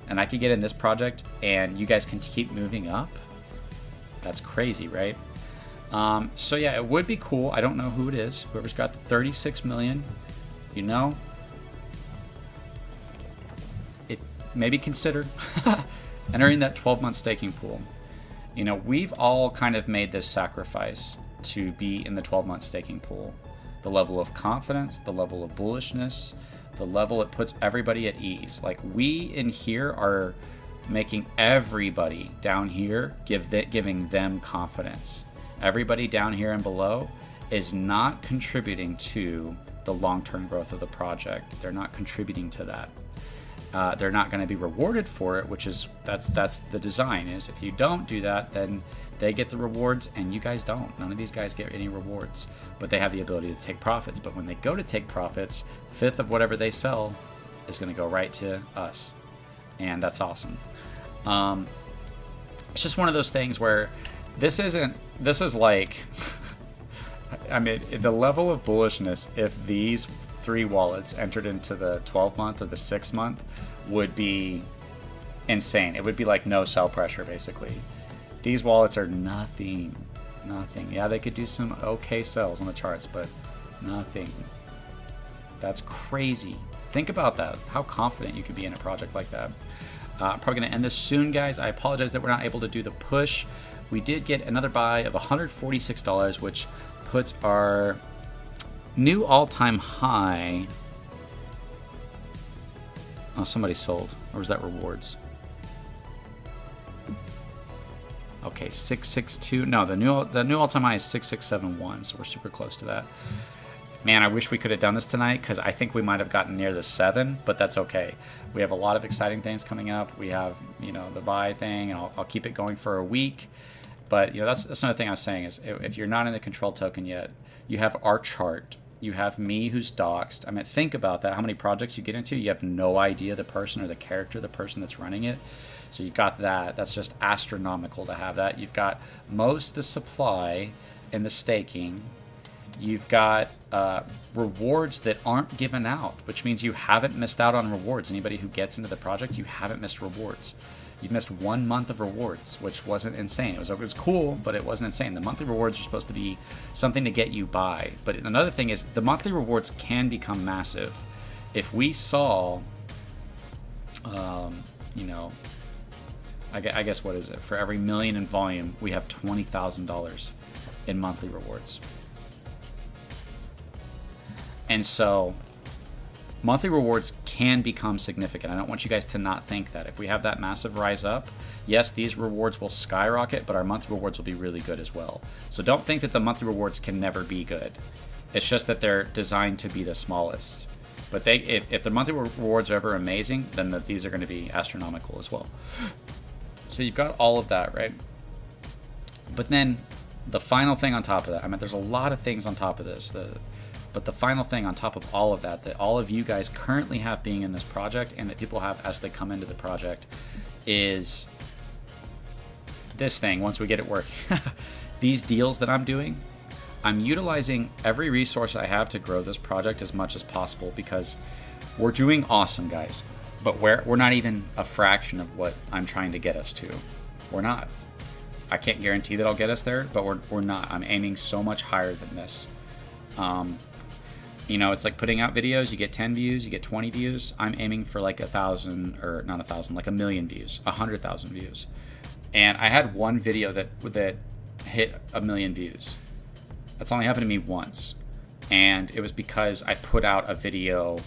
and I could get in this project and you guys can keep moving up, that's crazy, right? So yeah, it would be cool. I don't know who it is. Whoever's got the 36 million, maybe consider entering that 12-month staking pool. You know, we've all kind of made this sacrifice to be in the 12-month staking pool. The level of confidence, the level of bullishness, the level it puts everybody at ease. Like, we in here are making everybody down here giving them confidence. Everybody down here and below is not contributing to the long-term growth of the project. They're not contributing to that. They're not going to be rewarded for it, which is that's the design. Is if you don't do that, then they get the rewards and you guys don't. None of these guys get any rewards, but they have the ability to take profits. But when they go to take profits, 1/5 of whatever they sell is going to go right to us, and that's awesome. It's just one of those things where this is like, I mean, the level of bullishness, if these 3 wallets entered into the 12-month or the 6-month, would be insane. It would be like no sell pressure, basically. These wallets are nothing. Yeah, they could do some okay sells on the charts, but nothing. That's crazy. Think about that, how confident you could be in a project like that. I'm probably going to end this soon, guys. I apologize that we're not able to do the push. We did get another buy of $146, which puts our new all-time high. Oh, somebody sold. Or was that rewards? Okay, 662. No, the new all-time high is 6671, so we're super close to that. Man, I wish we could have done this tonight, because I think we might have gotten near the 7, but that's okay. We have a lot of exciting things coming up. We have, you know, the buy thing, and I'll keep it going for a week. But, you know, that's another thing I was saying is, if you're not in the control token yet, you have our chart. You have me who's doxed. I mean, think about that. How many projects you get into, you have no idea the person or the character, the person that's running it. So you've got that. That's just astronomical to have that. You've got most of the supply in the staking. You've got rewards that aren't given out, which means you haven't missed out on rewards. Anybody who gets into the project, you haven't missed rewards. You've missed 1 month of rewards, which wasn't insane. It was cool, but it wasn't insane. The monthly rewards are supposed to be something to get you by. But another thing is, the monthly rewards can become massive. If we saw, you know, I guess what is it? For every million in volume, we have $20,000 in monthly rewards. And so monthly rewards can become significant. I don't want you guys to not think that. If we have that massive rise up, yes, these rewards will skyrocket, but our monthly rewards will be really good as well. So don't think that the monthly rewards can never be good. It's just that they're designed to be the smallest. But if the monthly rewards are ever amazing, then these are going to be astronomical as well. So you've got all of that, right? But then the final thing on top of that, I mean, there's a lot of things on top of this. But the final thing on top of all of that all of you guys currently have being in this project, and that people have as they come into the project, is this thing. Once we get it working, these deals that I'm doing, I'm utilizing every resource I have to grow this project as much as possible, because we're doing awesome, guys. But we're not even a fraction of what I'm trying to get us to. We're not. I can't guarantee that I'll get us there, but we're not. I'm aiming so much higher than this. You know, it's like putting out videos. You get 10 views, you get 20 views. I'm aiming for like 1,000, or not 1,000, like 1,000,000 views, 100,000 views. And I had one video that hit 1,000,000 views. That's only happened to me once, and it was because I put out a video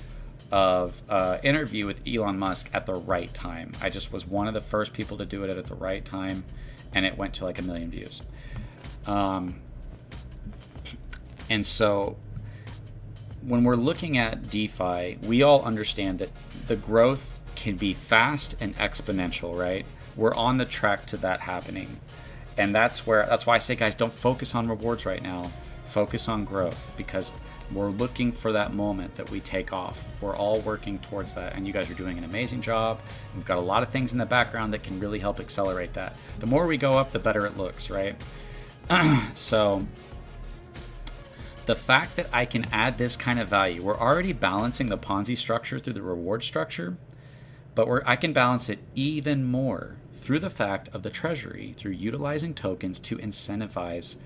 of an interview with Elon Musk at the right time. I just was one of the first people to do it at the right time, and it went to like 1,000,000 views. And so when we're looking at DeFi, we all understand that the growth can be fast and exponential, right? We're on the track to that happening. And that's why I say, guys, don't focus on rewards right now. Focus on growth, because we're looking for that moment that we take off. We're all working towards that, and you guys are doing an amazing job. We've got a lot of things in the background that can really help accelerate that. The more we go up, the better it looks, right? So the fact that I can add this kind of value, we're already balancing the Ponzi structure through the reward structure, but I can balance it even more through the fact of the treasury, through utilizing tokens to incentivize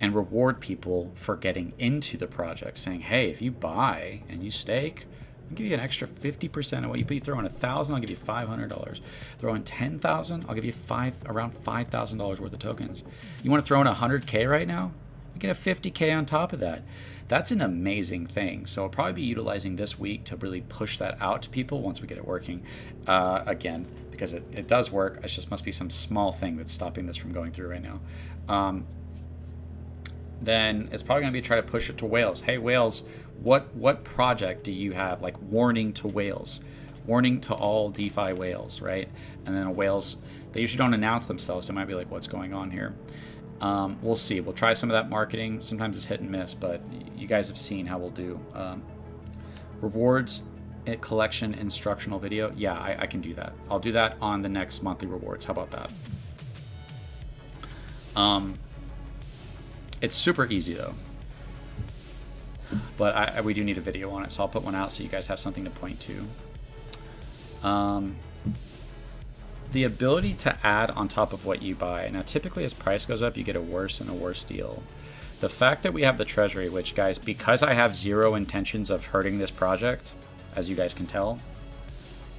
and reward people for getting into the project, saying, hey, if you buy and you stake, I'll give you an extra 50% of what you pay. Throw in $1,000, I'll give you $500. Throw in $10,000, I'll give you around $5,000 worth of tokens. You want to throw in 100K right now? You get a 50K on top of that. That's an amazing thing. So I'll probably be utilizing this week to really push that out to people once we get it working again, because it does work. It just must be some small thing that's stopping this from going through right now. Then it's probably going to be try to push it to whales. Hey, whales, what project do you have? Like warning to whales, warning to all DeFi whales, right? And then whales, they usually don't announce themselves. So it might be like, what's going on here? We'll see. We'll try some of that marketing. Sometimes it's hit and miss, but you guys have seen how we'll do. Rewards collection instructional video. Yeah, I can do that. I'll do that on the next monthly rewards. How about that? It's super easy though, but we do need a video on it, so I'll put one out so you guys have something to point to. The ability to add on top of what you buy. Now, typically as price goes up, you get a worse and a worse deal. The fact that we have the treasury, which guys, because I have zero intentions of hurting this project, as you guys can tell,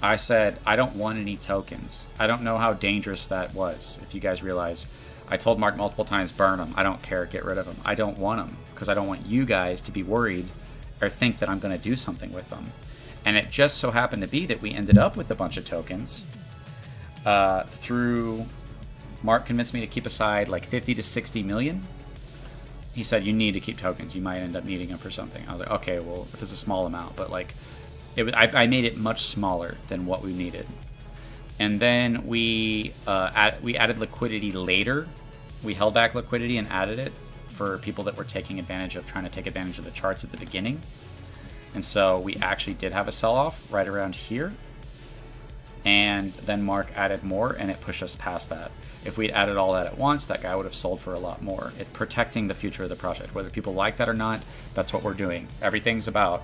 I said, I don't want any tokens. I don't know how dangerous that was. If you guys realize, I told Mark multiple times, burn them. I don't care, get rid of them. I don't want them because I don't want you guys to be worried or think that I'm going to do something with them. And it just so happened to be that we ended up with a bunch of tokens through Mark convinced me to keep aside like 50 to 60 million. He said, you need to keep tokens. You might end up needing them for something. I was like, okay, well, if it's a small amount, but like I made it much smaller than what we needed. And then we added liquidity later. We held back liquidity and added it for people that were trying to take advantage of the charts at the beginning. And so we actually did have a sell-off right around here. And then Mark added more and it pushed us past that. If we'd added all that at once, that guy would have sold for a lot more. It's protecting the future of the project. Whether people like that or not, that's what we're doing. Everything's about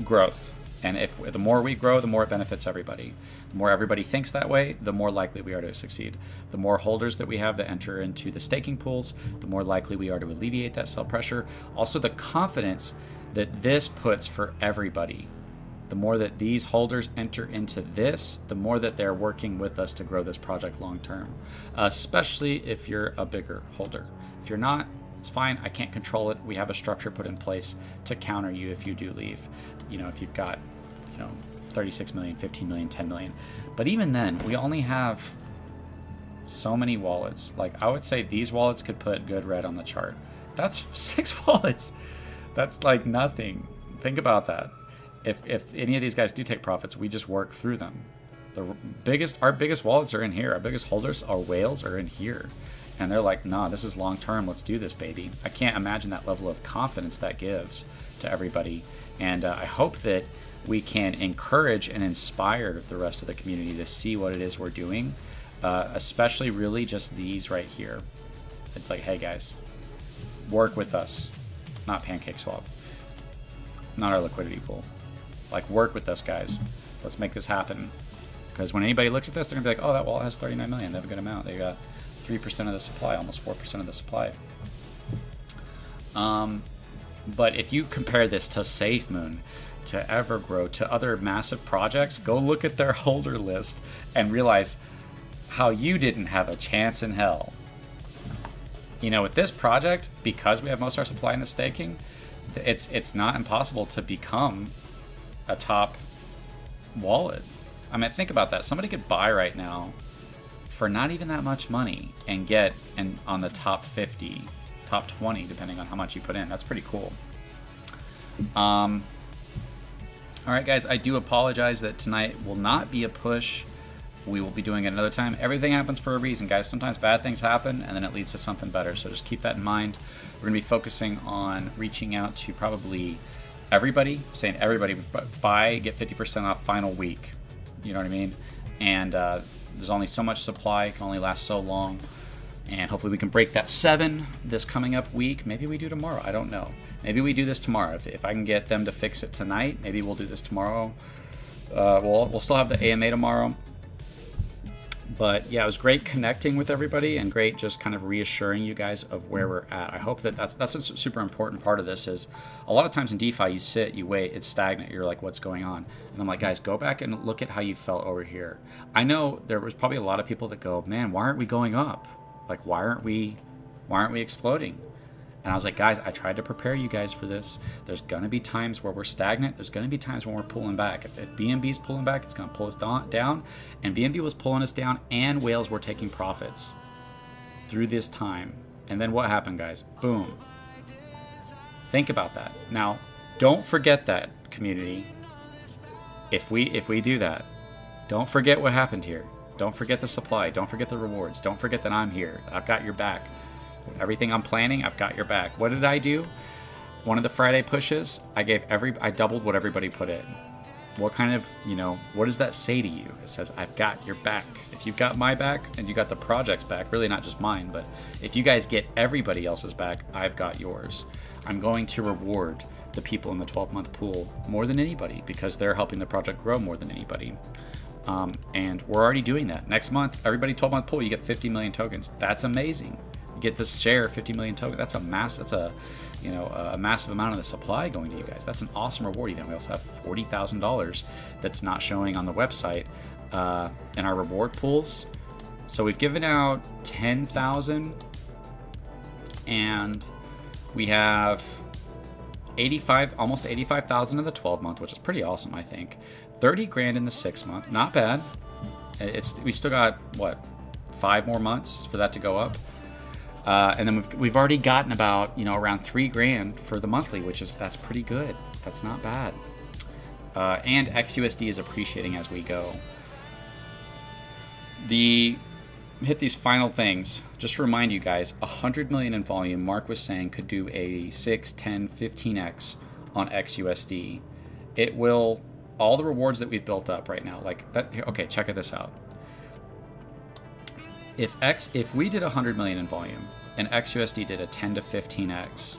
growth. And if the more we grow, the more it benefits everybody. The more everybody thinks that way, the more likely we are to succeed. The more holders that we have that enter into the staking pools, the more likely we are to alleviate that sell pressure. Also, the confidence that this puts for everybody. The more that these holders enter into this, the more that they're working with us to grow this project long term, especially if you're a bigger holder. If you're not, it's fine. I can't control it. We have a structure put in place to counter you if you do leave. You know, if you've got 36 million, 15 million, 10 million. But even then, we only have so many wallets. Like, I would say these wallets could put good red on the chart. That's 6 wallets. That's like nothing. Think about that. If any of these guys do take profits, we just work through them. Our biggest wallets are in here. Our biggest holders, our whales, are in here. And they're like, nah, this is long term. Let's do this, baby. I can't imagine that level of confidence that gives to everybody. And I hope that we can encourage and inspire the rest of the community to see what it is we're doing, especially really just these right here. It's like, hey guys, work with us, not PancakeSwap, not our liquidity pool. Like, work with us, guys. Let's make this happen. Because when anybody looks at this, they're gonna be like, oh, that wallet has 39 million. They have a good amount. They got 3% of the supply, almost 4% of the supply. But if you compare this to SafeMoon, to Evergrow, to other massive projects, go look at their holder list and realize how you didn't have a chance in hell. With this project, because we have most of our supply in the staking, it's not impossible to become a top wallet. I mean, think about that. Somebody could buy right now for not even that much money and get on the top 50, top 20, depending on how much you put in. That's pretty cool. All right, guys, I do apologize that tonight will not be a push. We will be doing it another time. Everything happens for a reason, guys. Sometimes bad things happen, and then it leads to something better. So just keep that in mind. We're going to be focusing on reaching out to probably everybody, saying everybody, buy, get 50% off final week. You know what I mean? And there's only so much supply. It can only last so long. And hopefully we can break that 7 this coming up week. Maybe we do tomorrow. I don't know. Maybe we do this tomorrow. If I can get them to fix it tonight, maybe we'll do this tomorrow. We'll still have the AMA tomorrow. But yeah, it was great connecting with everybody and great just kind of reassuring you guys of where we're at. I hope that's a super important part of this. Is a lot of times in DeFi you sit, you wait, it's stagnant, you're like, what's going on? And I'm like, guys, go back and look at how you felt over here. I know there was probably a lot of people that go, man, why aren't we going up? Like, why aren't we exploding? And I was like, guys, I tried to prepare you guys for this. There's going to be times where we're stagnant. There's going to be times when we're pulling back. If BNB is pulling back, it's going to pull us down. And BNB was pulling us down, and whales were taking profits through this time. And then what happened, guys? Boom. Think about that. Now, don't forget that, community. If we do that, don't forget what happened here. Don't forget the supply. Don't forget the rewards. Don't forget that I'm here. I've got your back. Everything I'm planning, I've got your back. What did I do? One of the Friday pushes, I doubled what everybody put in. What kind of, what does that say to you? It says, I've got your back. If you've got my back and you got the project's back, really not just mine, but if you guys get everybody else's back, I've got yours. I'm going to reward the people in the 12-month pool more than anybody because they're helping the project grow more than anybody. And we're already doing that. Next month, everybody 12-month pool, you get 50 million tokens. That's amazing. You get to share 50 million tokens. That's a massive amount of the supply going to you guys. That's an awesome reward. We also have $40,000 that's not showing on the website in our reward pools. So we've given out 10,000, and we have almost 85,000 in the 12-month, which is pretty awesome, I think. 30 grand in the 6-month, not bad. We still got 5 more months for that to go up. And then we've already gotten about around 3 grand for the monthly, that's pretty good. That's not bad. And XUSD is appreciating as we go. Hit these final things. Just to remind you guys, 100 million in volume. Mark was saying could do a 6, 10, 15x on XUSD. It will. All the rewards that we've built up right now, like that. Okay, check this out. If we did 100 million in volume and XUSD did a 10 to 15x,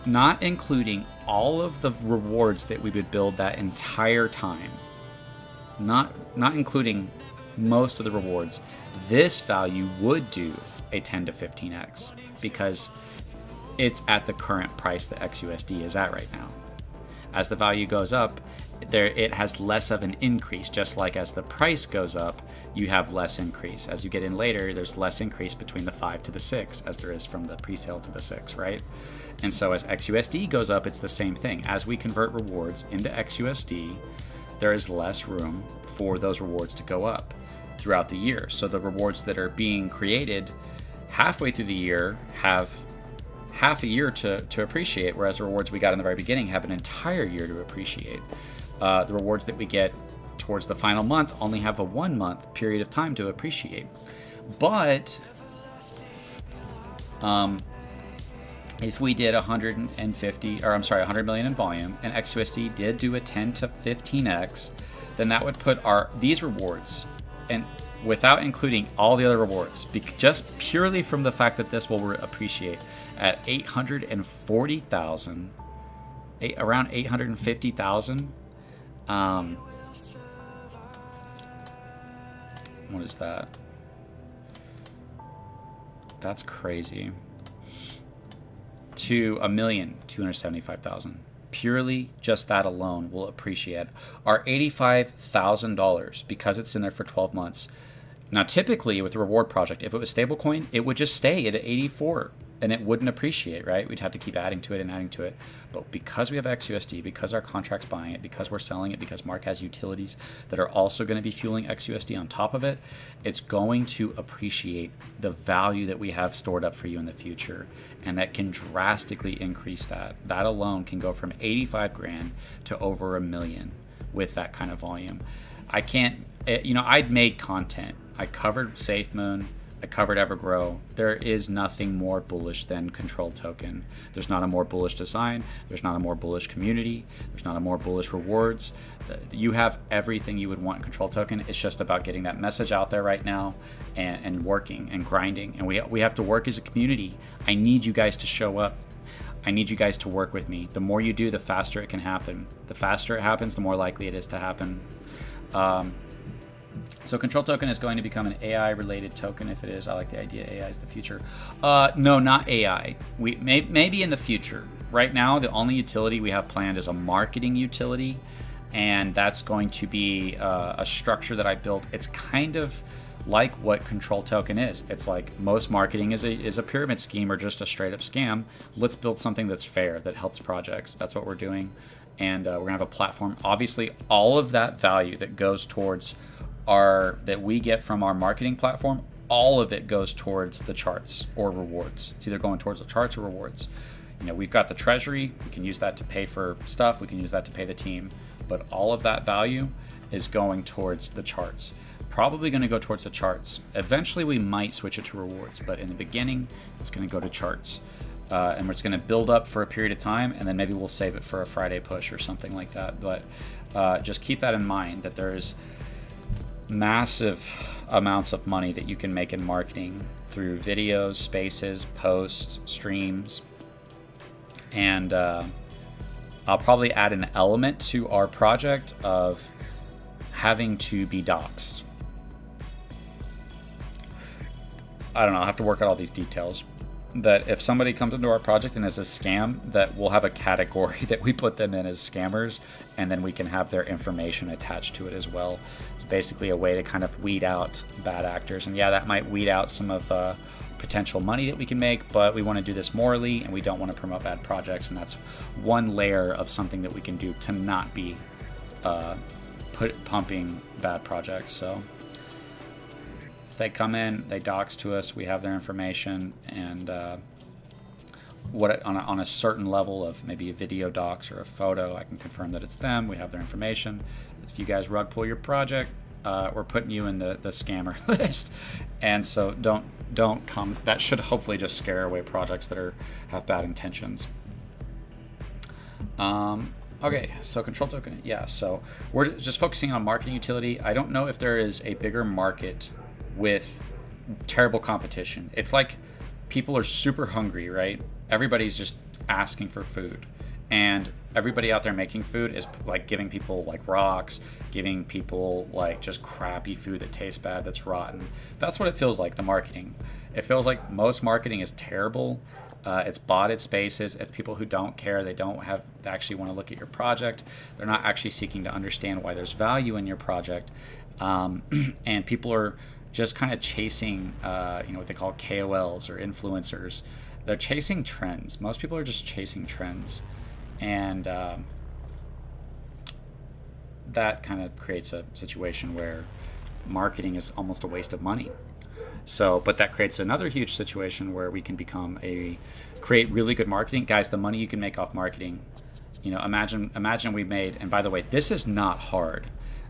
not including all of the rewards that we would build that entire time, not including most of the rewards, this value would do a 10 to 15x because it's at the current price that XUSD is at right now. As the value goes up, it has less of an increase. Just like as the price goes up, you have less increase. As you get in later, there's less increase between the 5 to the 6 as there is from the pre-sale to the 6, right? And so as XUSD goes up, it's the same thing. As we convert rewards into XUSD, there is less room for those rewards to go up throughout the year. So the rewards that are being created halfway through the year have half a year to appreciate, whereas the rewards we got in the very beginning have an entire year to appreciate. The rewards that we get towards the final month only have a 1 month period of time to appreciate. But if we did 100 million in volume and XUSD did do a 10 to 15x, then that would put these rewards, and without including all the other rewards, just purely from the fact that this will appreciate, at 840,000, around 850,000. What is that? That's crazy. To 1,275,000. Purely just that alone will appreciate our $85,000 because it's in there for 12 months. Now, typically with the reward project, if it was stablecoin, it would just stay at 84 and it wouldn't appreciate, right? We'd have to keep adding to it. But because we have XUSD, because our contract's buying it, because we're selling it, because Mark has utilities that are also going to be fueling XUSD on top of it, it's going to appreciate the value that we have stored up for you in the future. And that can drastically increase that. That alone can go from 85 grand to over $1 million with that kind of volume. I'd made content. I covered SafeMoon. I covered Evergrow. There is nothing more bullish than Control Token. There's not a more bullish design. There's not a more bullish community. There's not a more bullish rewards. You have everything you would want in Control Token. It's just about getting that message out there right now and working and grinding. And we have to work as a community. I need you guys to show up. I need you guys to work with me. The more you do, the faster it can happen. The faster it happens, the more likely it is to happen. So control token is going to become an AI related token. If it is, I like the idea. AI is the future. No, not AI. We maybe in the future. Right now, the only utility we have planned is a marketing utility, and that's going to be a structure that I built. It's kind of like what control token is. It's like most marketing is a pyramid scheme or just a straight up scam. Let's build something that's fair, that helps projects. That's what we're doing, and we're gonna have a platform. Obviously, all of that value that goes towards that we get from our marketing platform, all of it goes towards the charts or rewards. It's either going towards the charts or rewards. We've got the treasury. We can use that to pay for stuff. We can use that to pay the team. But all of that value is going towards the charts. Probably going to go towards the charts. Eventually, we might switch it to rewards. But in the beginning, it's going to go to charts. And we're just going to build up for a period of time. And then maybe we'll save it for a Friday push or something like that. But just keep that in mind, that there's massive amounts of money that you can make in marketing through videos, spaces, posts, streams. And I'll probably add an element to our project of having to be doxxed. I don't know, I'll have to work out all these details. That if somebody comes into our project and is a scam, that we'll have a category that we put them in as scammers, and then we can have their information attached to it as well. It's basically a way to kind of weed out bad actors. And yeah, that might weed out some of potential money that we can make, but we want to do this morally, and we don't want to promote bad projects. And that's one layer of something that we can do to not be pumping bad projects. So they come in, they dox to us, we have their information, and on a certain level of maybe a video dox or a photo, I can confirm that it's them. We have their information. If you guys rug pull your project, we're putting you in the scammer list. And so don't come. That should hopefully just scare away projects that have bad intentions. Okay, so control token, yeah. So we're just focusing on marketing utility. I don't know if there is a bigger market with terrible competition. It's like people are super hungry, right? Everybody's just asking for food, and everybody out there making food is like giving people like rocks, giving people like just crappy food that tastes bad, that's rotten. That's what it feels like, the marketing. It feels like most marketing is terrible. It's botted spaces. It's people who don't care. They actually want to look at your project. They're not actually seeking to understand why there's value in your project. And people are just kind of chasing, what they call KOLs or influencers. They're chasing trends. Most people are just chasing trends. And that kind of creates a situation where marketing is almost a waste of money. So, but that creates another huge situation where we can create really good marketing. Guys, the money you can make off marketing, imagine we made, and by the way, this is not hard.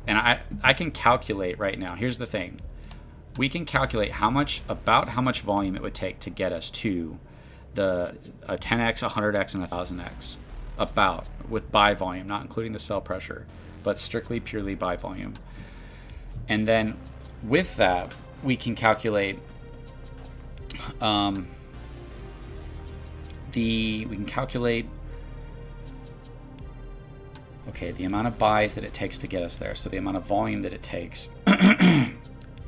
And I can calculate right now. Here's the thing. We can calculate how much volume it would take to get us to a 10x, 100x, and 1000x, with buy volume, not including the sell pressure, but strictly purely buy volume. And then with that, we can calculate the amount of buys that it takes to get us there. So the amount of volume that it takes.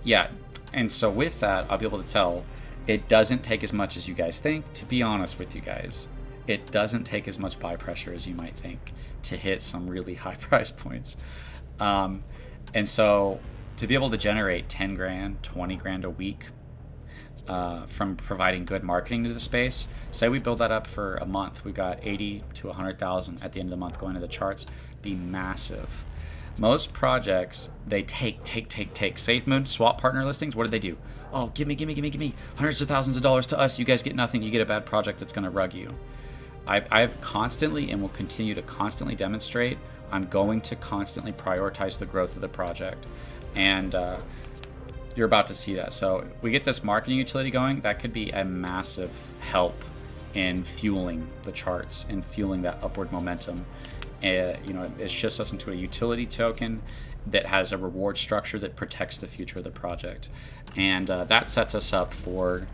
Yeah. And so with that, I'll be able to tell it doesn't take as much as you guys think. To be honest with you guys, it doesn't take as much buy pressure as you might think to hit some really high price points. And so to be able to generate 10 grand, 20 grand a week from providing good marketing to the space, say we build that up for a month, we've got 80 to 100,000 at the end of the month going to the charts, be massive. Most projects, they take. SafeMoon, swap partner listings, what do they do? Oh, give me. Hundreds of thousands of dollars to us. You guys get nothing. You get a bad project that's going to rug you. I've constantly and will continue to constantly demonstrate I'm going to constantly prioritize the growth of the project. And you're about to see that. So we get this marketing utility going. That could be a massive help in fueling the charts and fueling that upward momentum. It shifts us into a utility token that has a reward structure that protects the future of the project. And that sets us up for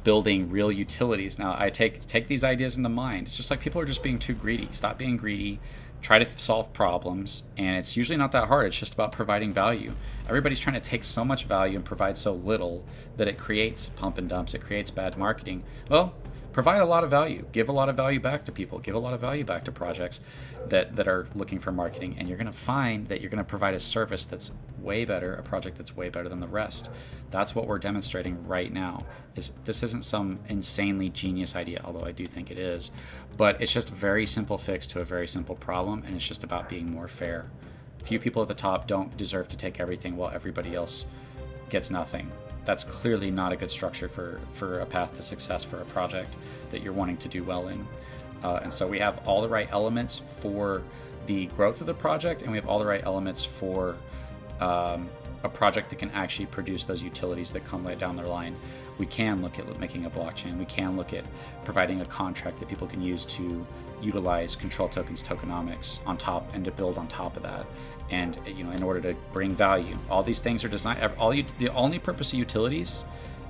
building real utilities. Now, I take these ideas into mind. It's just like people are just being too greedy. Stop being greedy. try to solve problems, and it's usually not that hard. It's just about providing value. Everybody's trying to take so much value and provide so little that it creates pump and dumps. It creates bad marketing. Well, provide a lot of value. Give a lot of value back to people. Give a lot of value back to projects that are looking for marketing, and you're going to find that you're going to provide a service that's way better, a project that's way better than the rest. That's what we're demonstrating right now. This isn't some insanely genius idea, although I do think it is, but it's just a very simple fix to a very simple problem, and it's just about being more fair. Few people at the top don't deserve to take everything while everybody else gets nothing. That's clearly not a good structure for a path to success for a project that you're wanting to do well in. And so we have all the right elements for the growth of the project, and we have all the right elements for a project that can actually produce those utilities that come later down the line. We can look at making a blockchain. We can look at providing a contract that people can use to utilize Control Tokens tokenomics on top and to build on top of that. And in order to bring value, all these things are designed. The only purpose of utilities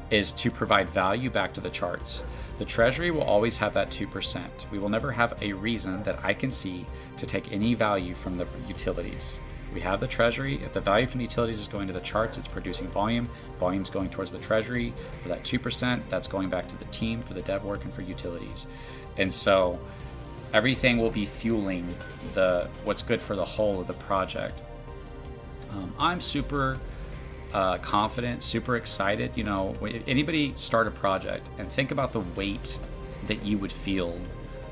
is to provide value back to the charts. The treasury will always have that 2%. We will never have a reason that I can see to take any value from the utilities. We have the treasury. If the value from the utilities is going to the charts, it's producing volume. Volume's going towards the treasury. For that 2%, that's going back to the team for the dev work and for utilities. And so everything will be fueling what's good for the whole of the project. I'm super confident, super excited. Anybody start a project and think about the weight that you would feel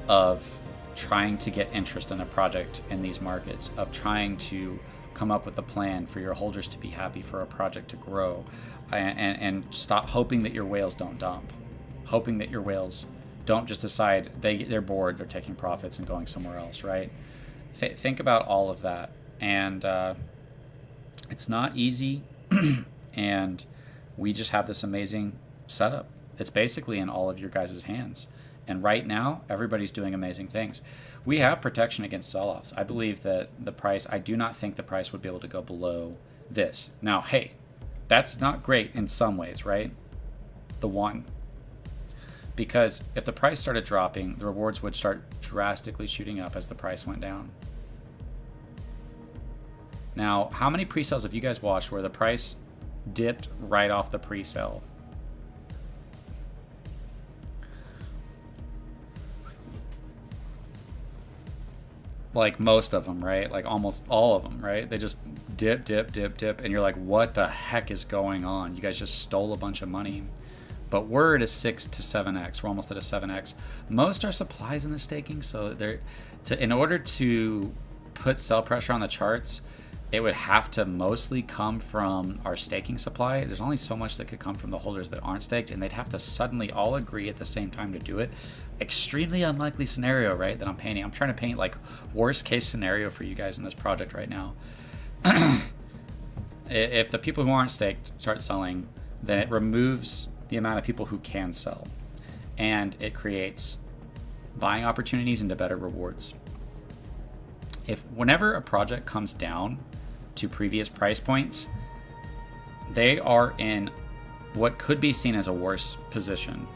of trying to get interest in a project in these markets, of trying to come up with a plan for your holders to be happy, for a project to grow, and stop hoping that your whales don't dump, hoping that your whales don't just decide they're bored, they're taking profits and going somewhere else, right? Think about all of that. And it's not easy. And we just have this amazing setup. It's basically in all of your guys' hands. And right now, everybody's doing amazing things. We have protection against sell-offs. I believe that I do not think the price would be able to go below this. Now, hey, that's not great in some ways, right? The one. Because if the price started dropping, the rewards would start drastically shooting up as the price went down. Now, how many pre-sales have you guys watched where the price dipped right off the pre-sale? Like most of them, right? Like almost all of them, right? They just dip, and you're like, what the heck is going on? You guys just stole a bunch of money. But we're at a 6 to 7x. We're almost at a 7x. Most are supplies in the staking, so in order to put sell pressure on the charts, it would have to mostly come from our staking supply. There's only so much that could come from the holders that aren't staked, and they'd have to suddenly all agree at the same time to do it. Extremely unlikely scenario, right, that I'm painting. I'm trying to paint like worst case scenario for you guys in this project right now. If the people who aren't staked start selling, then it removes the amount of people who can sell, and it creates buying opportunities into better rewards. Whenever a project comes down to previous price points, they are in what could be seen as a worse position.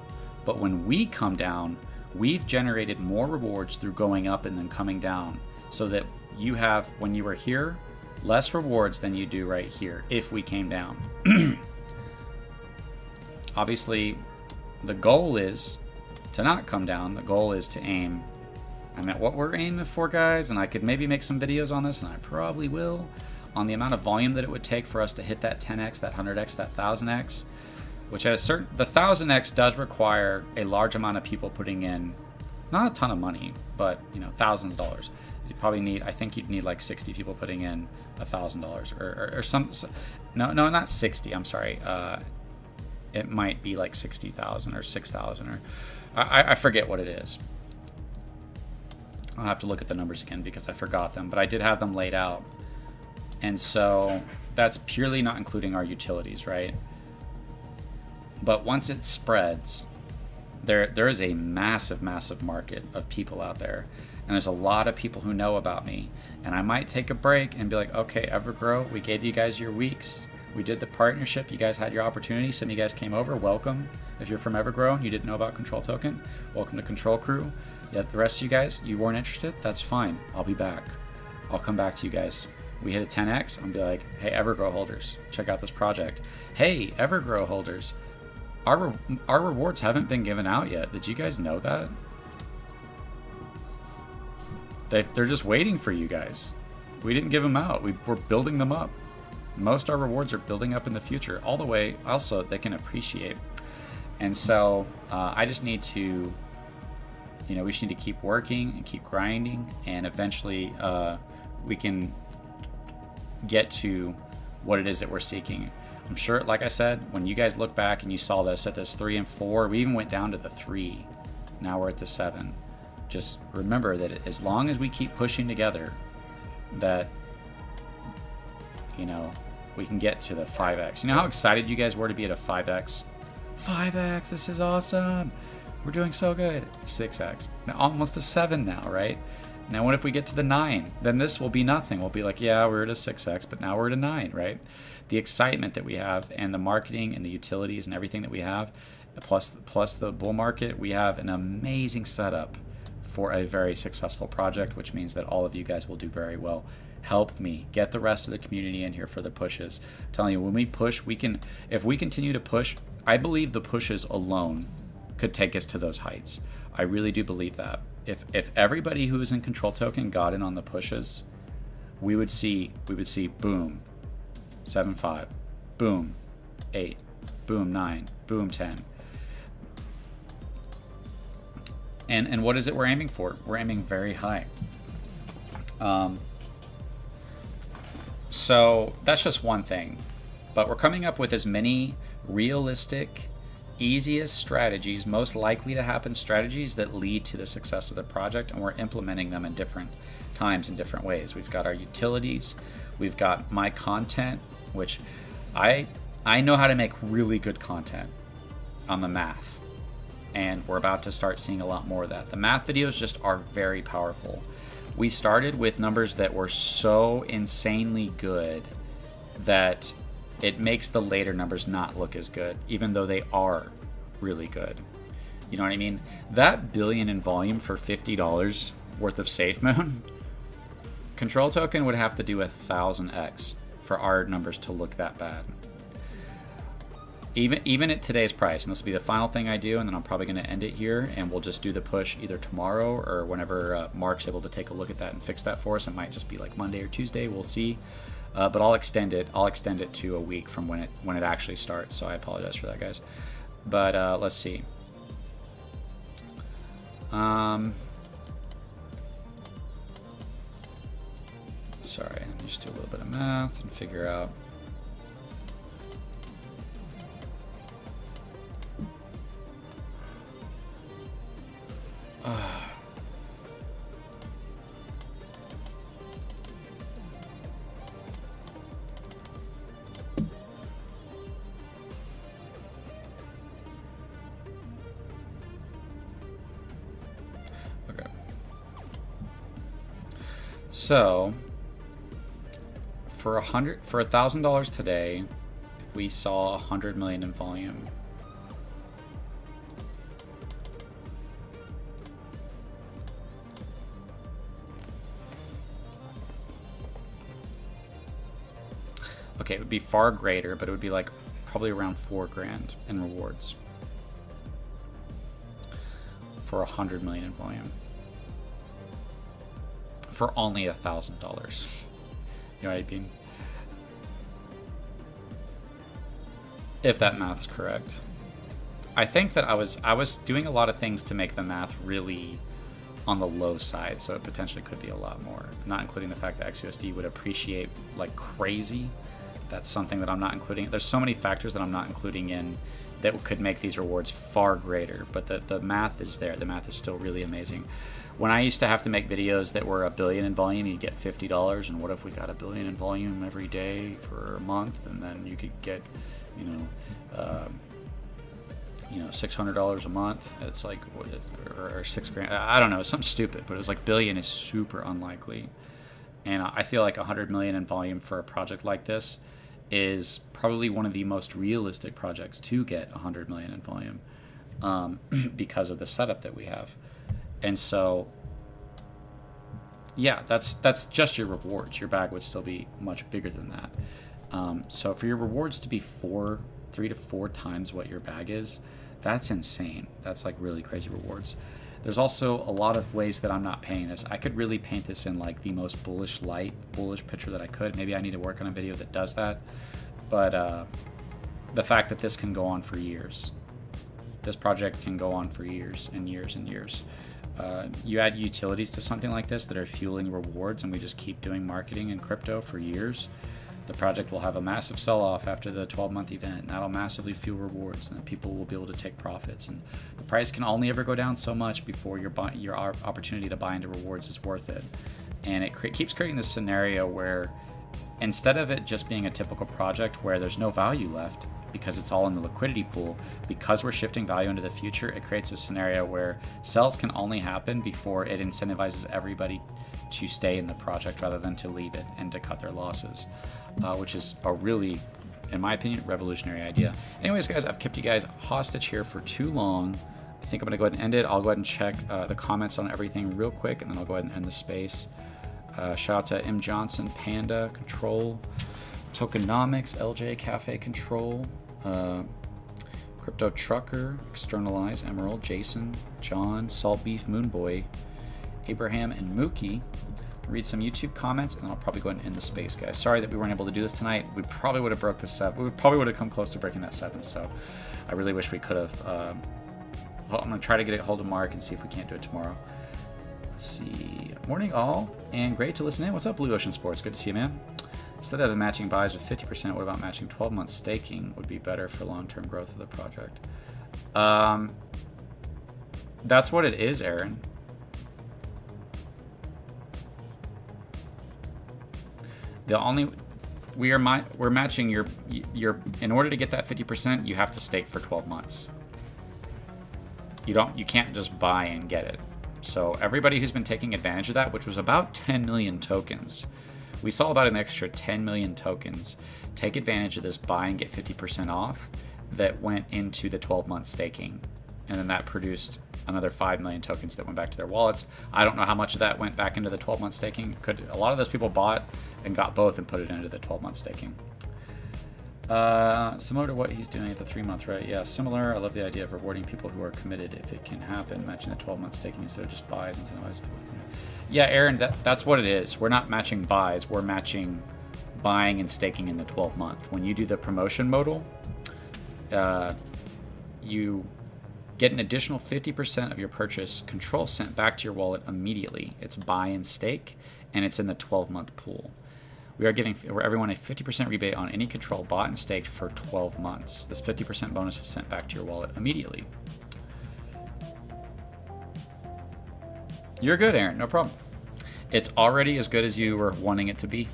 But when we come down, we've generated more rewards through going up and then coming down, so that you have, when you were here, less rewards than you do right here if we came down. Obviously, the goal is to not come down. The goal is to aim. What we're aiming for, guys, and I could maybe make some videos on this, and I probably will, on the amount of volume that it would take for us to hit that 10x, that 100x, that 1000x, which at the 1000x does require a large amount of people putting in, not a ton of money, but thousands of dollars. I think you'd need like 60 people putting in $1,000 or some. No, not 60. I'm sorry. It might be like 60,000 or 6,000 or I forget what it is. I'll have to look at the numbers again because I forgot them, but I did have them laid out. And so that's purely not including our utilities, right? But once it spreads, there is a massive market of people out there. And there's a lot of people who know about me. And I might take a break and be like, okay, Evergrow, we gave you guys your weeks. We did the partnership. You guys had your opportunity. Some of you guys came over. Welcome. If you're from Evergrow and you didn't know about Control Token, welcome to Control Crew. Yeah, the rest of you guys, you weren't interested? That's fine. I'll be back. I'll come back to you guys. We hit a 10x, I'm gonna be like, hey, Evergrow holders, check out this project. Hey, Evergrow holders, our rewards haven't been given out yet. Did you guys know that? They're just waiting for you guys. We didn't give them out. We're building them up. Most of our rewards are building up in the future, all the way also they can appreciate. And so I just need to, we just need to keep working and keep grinding, and eventually we can get to what it is that we're seeking. I'm sure, like I said, when you guys look back and you saw this at this 3 and 4, we even went down to the 3. Now we're at the 7. Just remember that as long as we keep pushing together, that, we can get to the 5x. You know how excited you guys were to be at a 5x? 5x, this is awesome. We're doing so good. 6x. Now almost a 7 now, right? Now what if we get to the 9? Then this will be nothing. We'll be like, yeah, we're at a 6x, but now we're at a 9, right? The excitement that we have and the marketing and the utilities and everything that we have, plus the bull market, we have an amazing setup for a very successful project, which means that all of you guys will do very well. Help me get the rest of the community in here for the pushes. I'm telling you, when we push, if we continue to push, I believe the pushes alone could take us to those heights. I really do believe that. If everybody who is in Control Token got in on the pushes, we would see boom, 7.5, boom, 8, boom, 9, boom, 10. And what is it we're aiming for? We're aiming very high. So that's just one thing. But we're coming up with as many realistic, easiest strategies, most likely to happen strategies that lead to the success of the project, and we're implementing them in different times in different ways. We've got our utilities, we've got my content, which I know how to make really good content on the math, and we're about to start seeing a lot more of that. The math videos just are very powerful. We started with numbers that were so insanely good that it makes the later numbers not look as good, even though they are really good. You know what I mean? That billion in volume for $50 worth of SafeMoon, Control Token would have to do 1,000x for our numbers to look that bad. Even at today's price, and this will be the final thing I do, and then I'm probably going to end it here, and we'll just do the push either tomorrow or whenever Mark's able to take a look at that and fix that for us. It might just be like Monday or Tuesday. We'll see. But I'll extend it. I'll extend it to a week from when it actually starts. So I apologize for that, guys. But let's see. Sorry, let me just do a little bit of math and figure out. Okay. So for $1,000 today, if we saw 100 million in volume, okay, it would be far greater, but it would be like probably around $4 grand in rewards for 100 million in volume for only $1,000. You know what I mean? If that math's correct. I think that I was doing a lot of things to make the math really on the low side, so it potentially could be a lot more. Not including the fact that XUSD would appreciate like crazy. That's something that I'm not including. There's so many factors that I'm not including in that could make these rewards far greater, but the math is there. The math is still really amazing. When I used to have to make videos that were $1 billion in volume, you'd get $50, and what if we got $1 billion in volume every day for a month, and then you could get, $600 a month. It's like, or $6 grand. I don't know, something stupid, but it was like billion is super unlikely. And I feel like 100 million in volume for a project like this is probably one of the most realistic projects to get 100 million in volume because of the setup that we have. And so, yeah, that's just your rewards. Your bag would still be much bigger than that. So for your rewards to be 3 to 4 times what your bag is, that's insane. That's like really crazy rewards. There's also a lot of ways that I'm not painting this. I could really paint this in like the most bullish picture that I could. Maybe I need to work on a video that does that. But the fact that this can go on for years. This project can go on for years and years and years. You add utilities to something like this that are fueling rewards, and we just keep doing marketing in crypto for years. The project will have a massive sell-off after the 12-month event, and that'll massively fuel rewards, and then people will be able to take profits. And the price can only ever go down so much before your opportunity to buy into rewards is worth it. And it keeps creating this scenario where instead of it just being a typical project where there's no value left because it's all in the liquidity pool, because we're shifting value into the future, it creates a scenario where sells can only happen before it incentivizes everybody to stay in the project rather than to leave it and to cut their losses. Which is a really, in my opinion, revolutionary idea. Anyways, guys, I've kept you guys hostage here for too long. I think I'm going to go ahead and end it. I'll go ahead and check the comments on everything real quick, and then I'll go ahead and end the space. Shout out to M. Johnson, Panda, Control, Tokenomics, LJ Cafe Control, Crypto Trucker, Externalize, Emerald, Jason, John, Salt Beef, Moonboy, Abraham, and Mookie. Read some YouTube comments, and then I'll probably go ahead and end the space, guys. Sorry that we weren't able to do this tonight. We probably would have broke the 7. We probably would have come close to breaking that 7, so I really wish we could have. I'm going to try to get a hold of Mark and see if we can't do it tomorrow. Let's see. Morning, all, and great to listen in. What's up, Blue Ocean Sports? Good to see you, man. Instead of matching buys with 50%, what about matching 12-month staking would be better for long-term growth of the project? That's what it is, Aaron. We're matching your in order to get that 50%, you have to stake for 12 months. You can't just buy and get it. So everybody who's been taking advantage of that, which was about 10 million tokens, we saw about an extra 10 million tokens take advantage of this buy and get 50% off that went into the 12-month staking. And then that produced another 5 million tokens that went back to their wallets. I don't know how much of that went back into the 12-month staking. A lot of those people bought and got both and put it into the 12-month staking. Similar to what he's doing at the 3-month, right? Yeah, similar. I love the idea of rewarding people who are committed if it can happen. Matching the 12-month staking instead of just buys, incentivize people. Yeah, Aaron, that's what it is. We're not matching buys. We're matching buying and staking in the 12-month. When you do the promotion modal, you get an additional 50% of your purchase control sent back to your wallet immediately. It's buy and stake, and it's in the 12-month pool. We are giving everyone a 50% rebate on any control bought and staked for 12 months. This 50% bonus is sent back to your wallet immediately. You're good, Aaron. No problem. It's already as good as you were wanting it to be.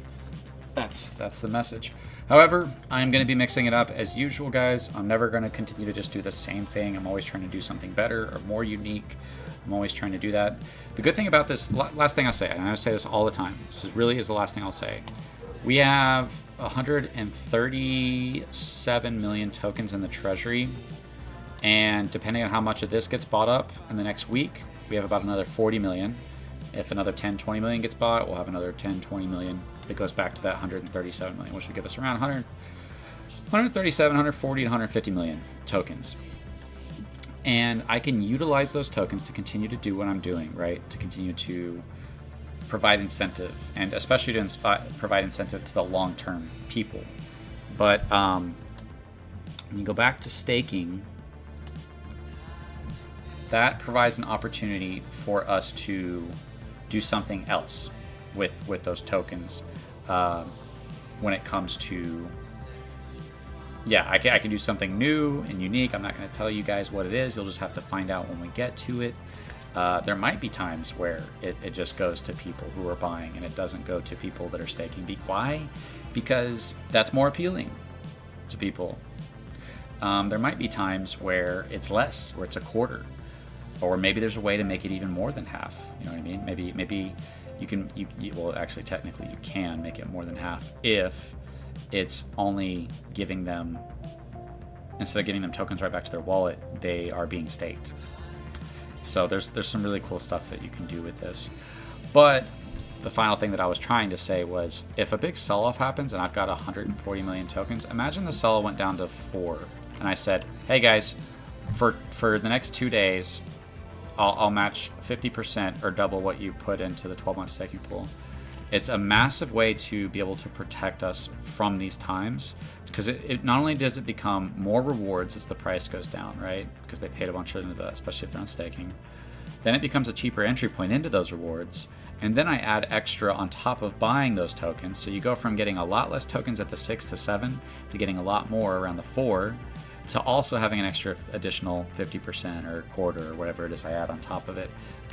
That's the message. However, I'm going to be mixing it up as usual, guys. I'm never going to continue to just do the same thing. I'm always trying to do something better or more unique. I'm always trying to do that. The good thing about this, last thing I'll say, and I say this all the time, this really is the last thing I'll say. We have 137 million tokens in the treasury, and depending on how much of this gets bought up in the next week, we have about another 40 million. If another 10, 20 million gets bought, we'll have another 10, 20 million that goes back to that 137 million, which would give us around 137, 140, and 150 million tokens. And I can utilize those tokens to continue to do what I'm doing, right? To continue to provide incentive, and especially to provide incentive to the long-term people. But when you go back to staking, that provides an opportunity for us to do something else with those tokens when it comes to, yeah, I can do something new and unique. I'm not going to tell you guys what it is. You'll just have to find out when we get to it. There might be times where it just goes to people who are buying and it doesn't go to people that are staking. Why? Because that's more appealing to people. There might be times where it's less, where it's a quarter, or maybe there's a way to make it even more than half. You know what I mean? Maybe you can, well, actually, technically, you can make it more than half if it's only giving them, instead of giving them tokens right back to their wallet, they are being staked. So there's some really cool stuff that you can do with this. But the final thing that I was trying to say was, if a big sell-off happens and I've got 140 million tokens, imagine the sell went down to 4, and I said, hey guys, for the next 2 days, I'll match 50% or double what you put into the 12-month staking pool. It's a massive way to be able to protect us from these times, because it not only does it become more rewards as the price goes down, right? Because they paid a bunch into that, especially if they're on staking. Then it becomes a cheaper entry point into those rewards. And then I add extra on top of buying those tokens. So you go from getting a lot less tokens at the 6 to 7 to getting a lot more around the 4, to also having an extra additional 50% or quarter or whatever it is I add on top of it.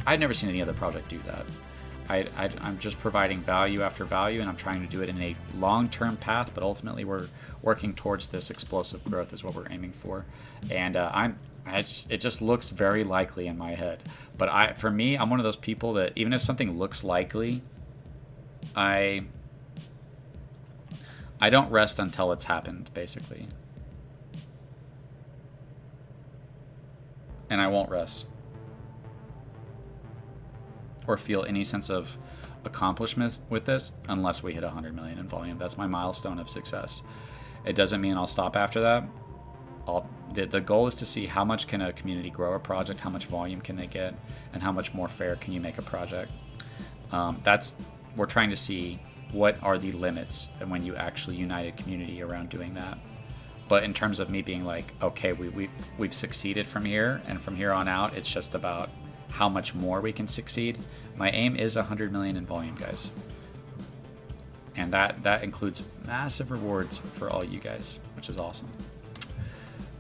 I've never seen any other project do that. I'm just providing value after value, and I'm trying to do it in a long-term path, but ultimately we're working towards this explosive growth is what we're aiming for. And it just looks very likely in my head. But for me, I'm one of those people that even if something looks likely, I don't rest until it's happened, basically. And I won't rest or feel any sense of accomplishment with this unless we hit 100 million in volume. That's my milestone of success. It doesn't mean I'll stop after that. The goal is to see how much can a community grow a project, how much volume can they get, and how much more fair can you make a project. We're trying to see what are the limits and when you actually unite a community around doing that. But in terms of me being like, okay, we've succeeded from here, and from here on out, it's just about how much more we can succeed. My aim is 100 million in volume, guys. And that includes massive rewards for all you guys, which is awesome.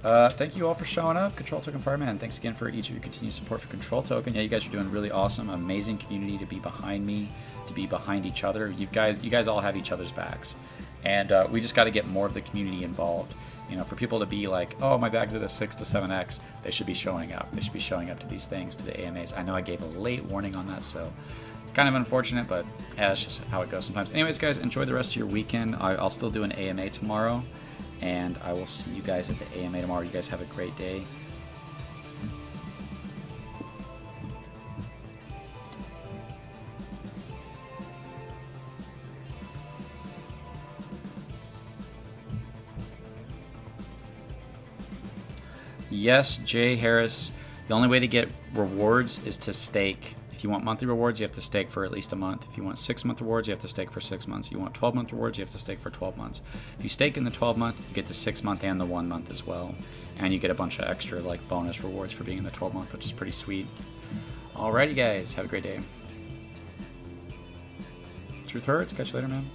Thank you all for showing up. Control Token Fireman, thanks again for each of your continued support for Control Token. Yeah, you guys are doing really awesome. Amazing community to be behind me, to be behind each other. You guys all have each other's backs. And we just got to get more of the community involved. You know, for people to be like, oh, my bag's at a 6 to 7x, they should be showing up. They should be showing up to these things, to the AMAs. I know I gave a late warning on that, so kind of unfortunate, but yeah, it's just how it goes sometimes. Anyways, guys, enjoy the rest of your weekend. I'll still do an AMA tomorrow, and I will see you guys at the AMA tomorrow. You guys have a great day. Yes, Jay Harris. The only way to get rewards is to stake. If you want monthly rewards, you have to stake for at least a month. If you want 6-month rewards, you have to stake for 6 months. You want 12-month rewards, you have to stake for 12 months. If you stake in the 12-month, you get the 6-month and the 1-month as well. And you get a bunch of extra like bonus rewards for being in the 12-month, which is pretty sweet. Alrighty, guys. Have a great day. Truth hurts. Catch you later, man.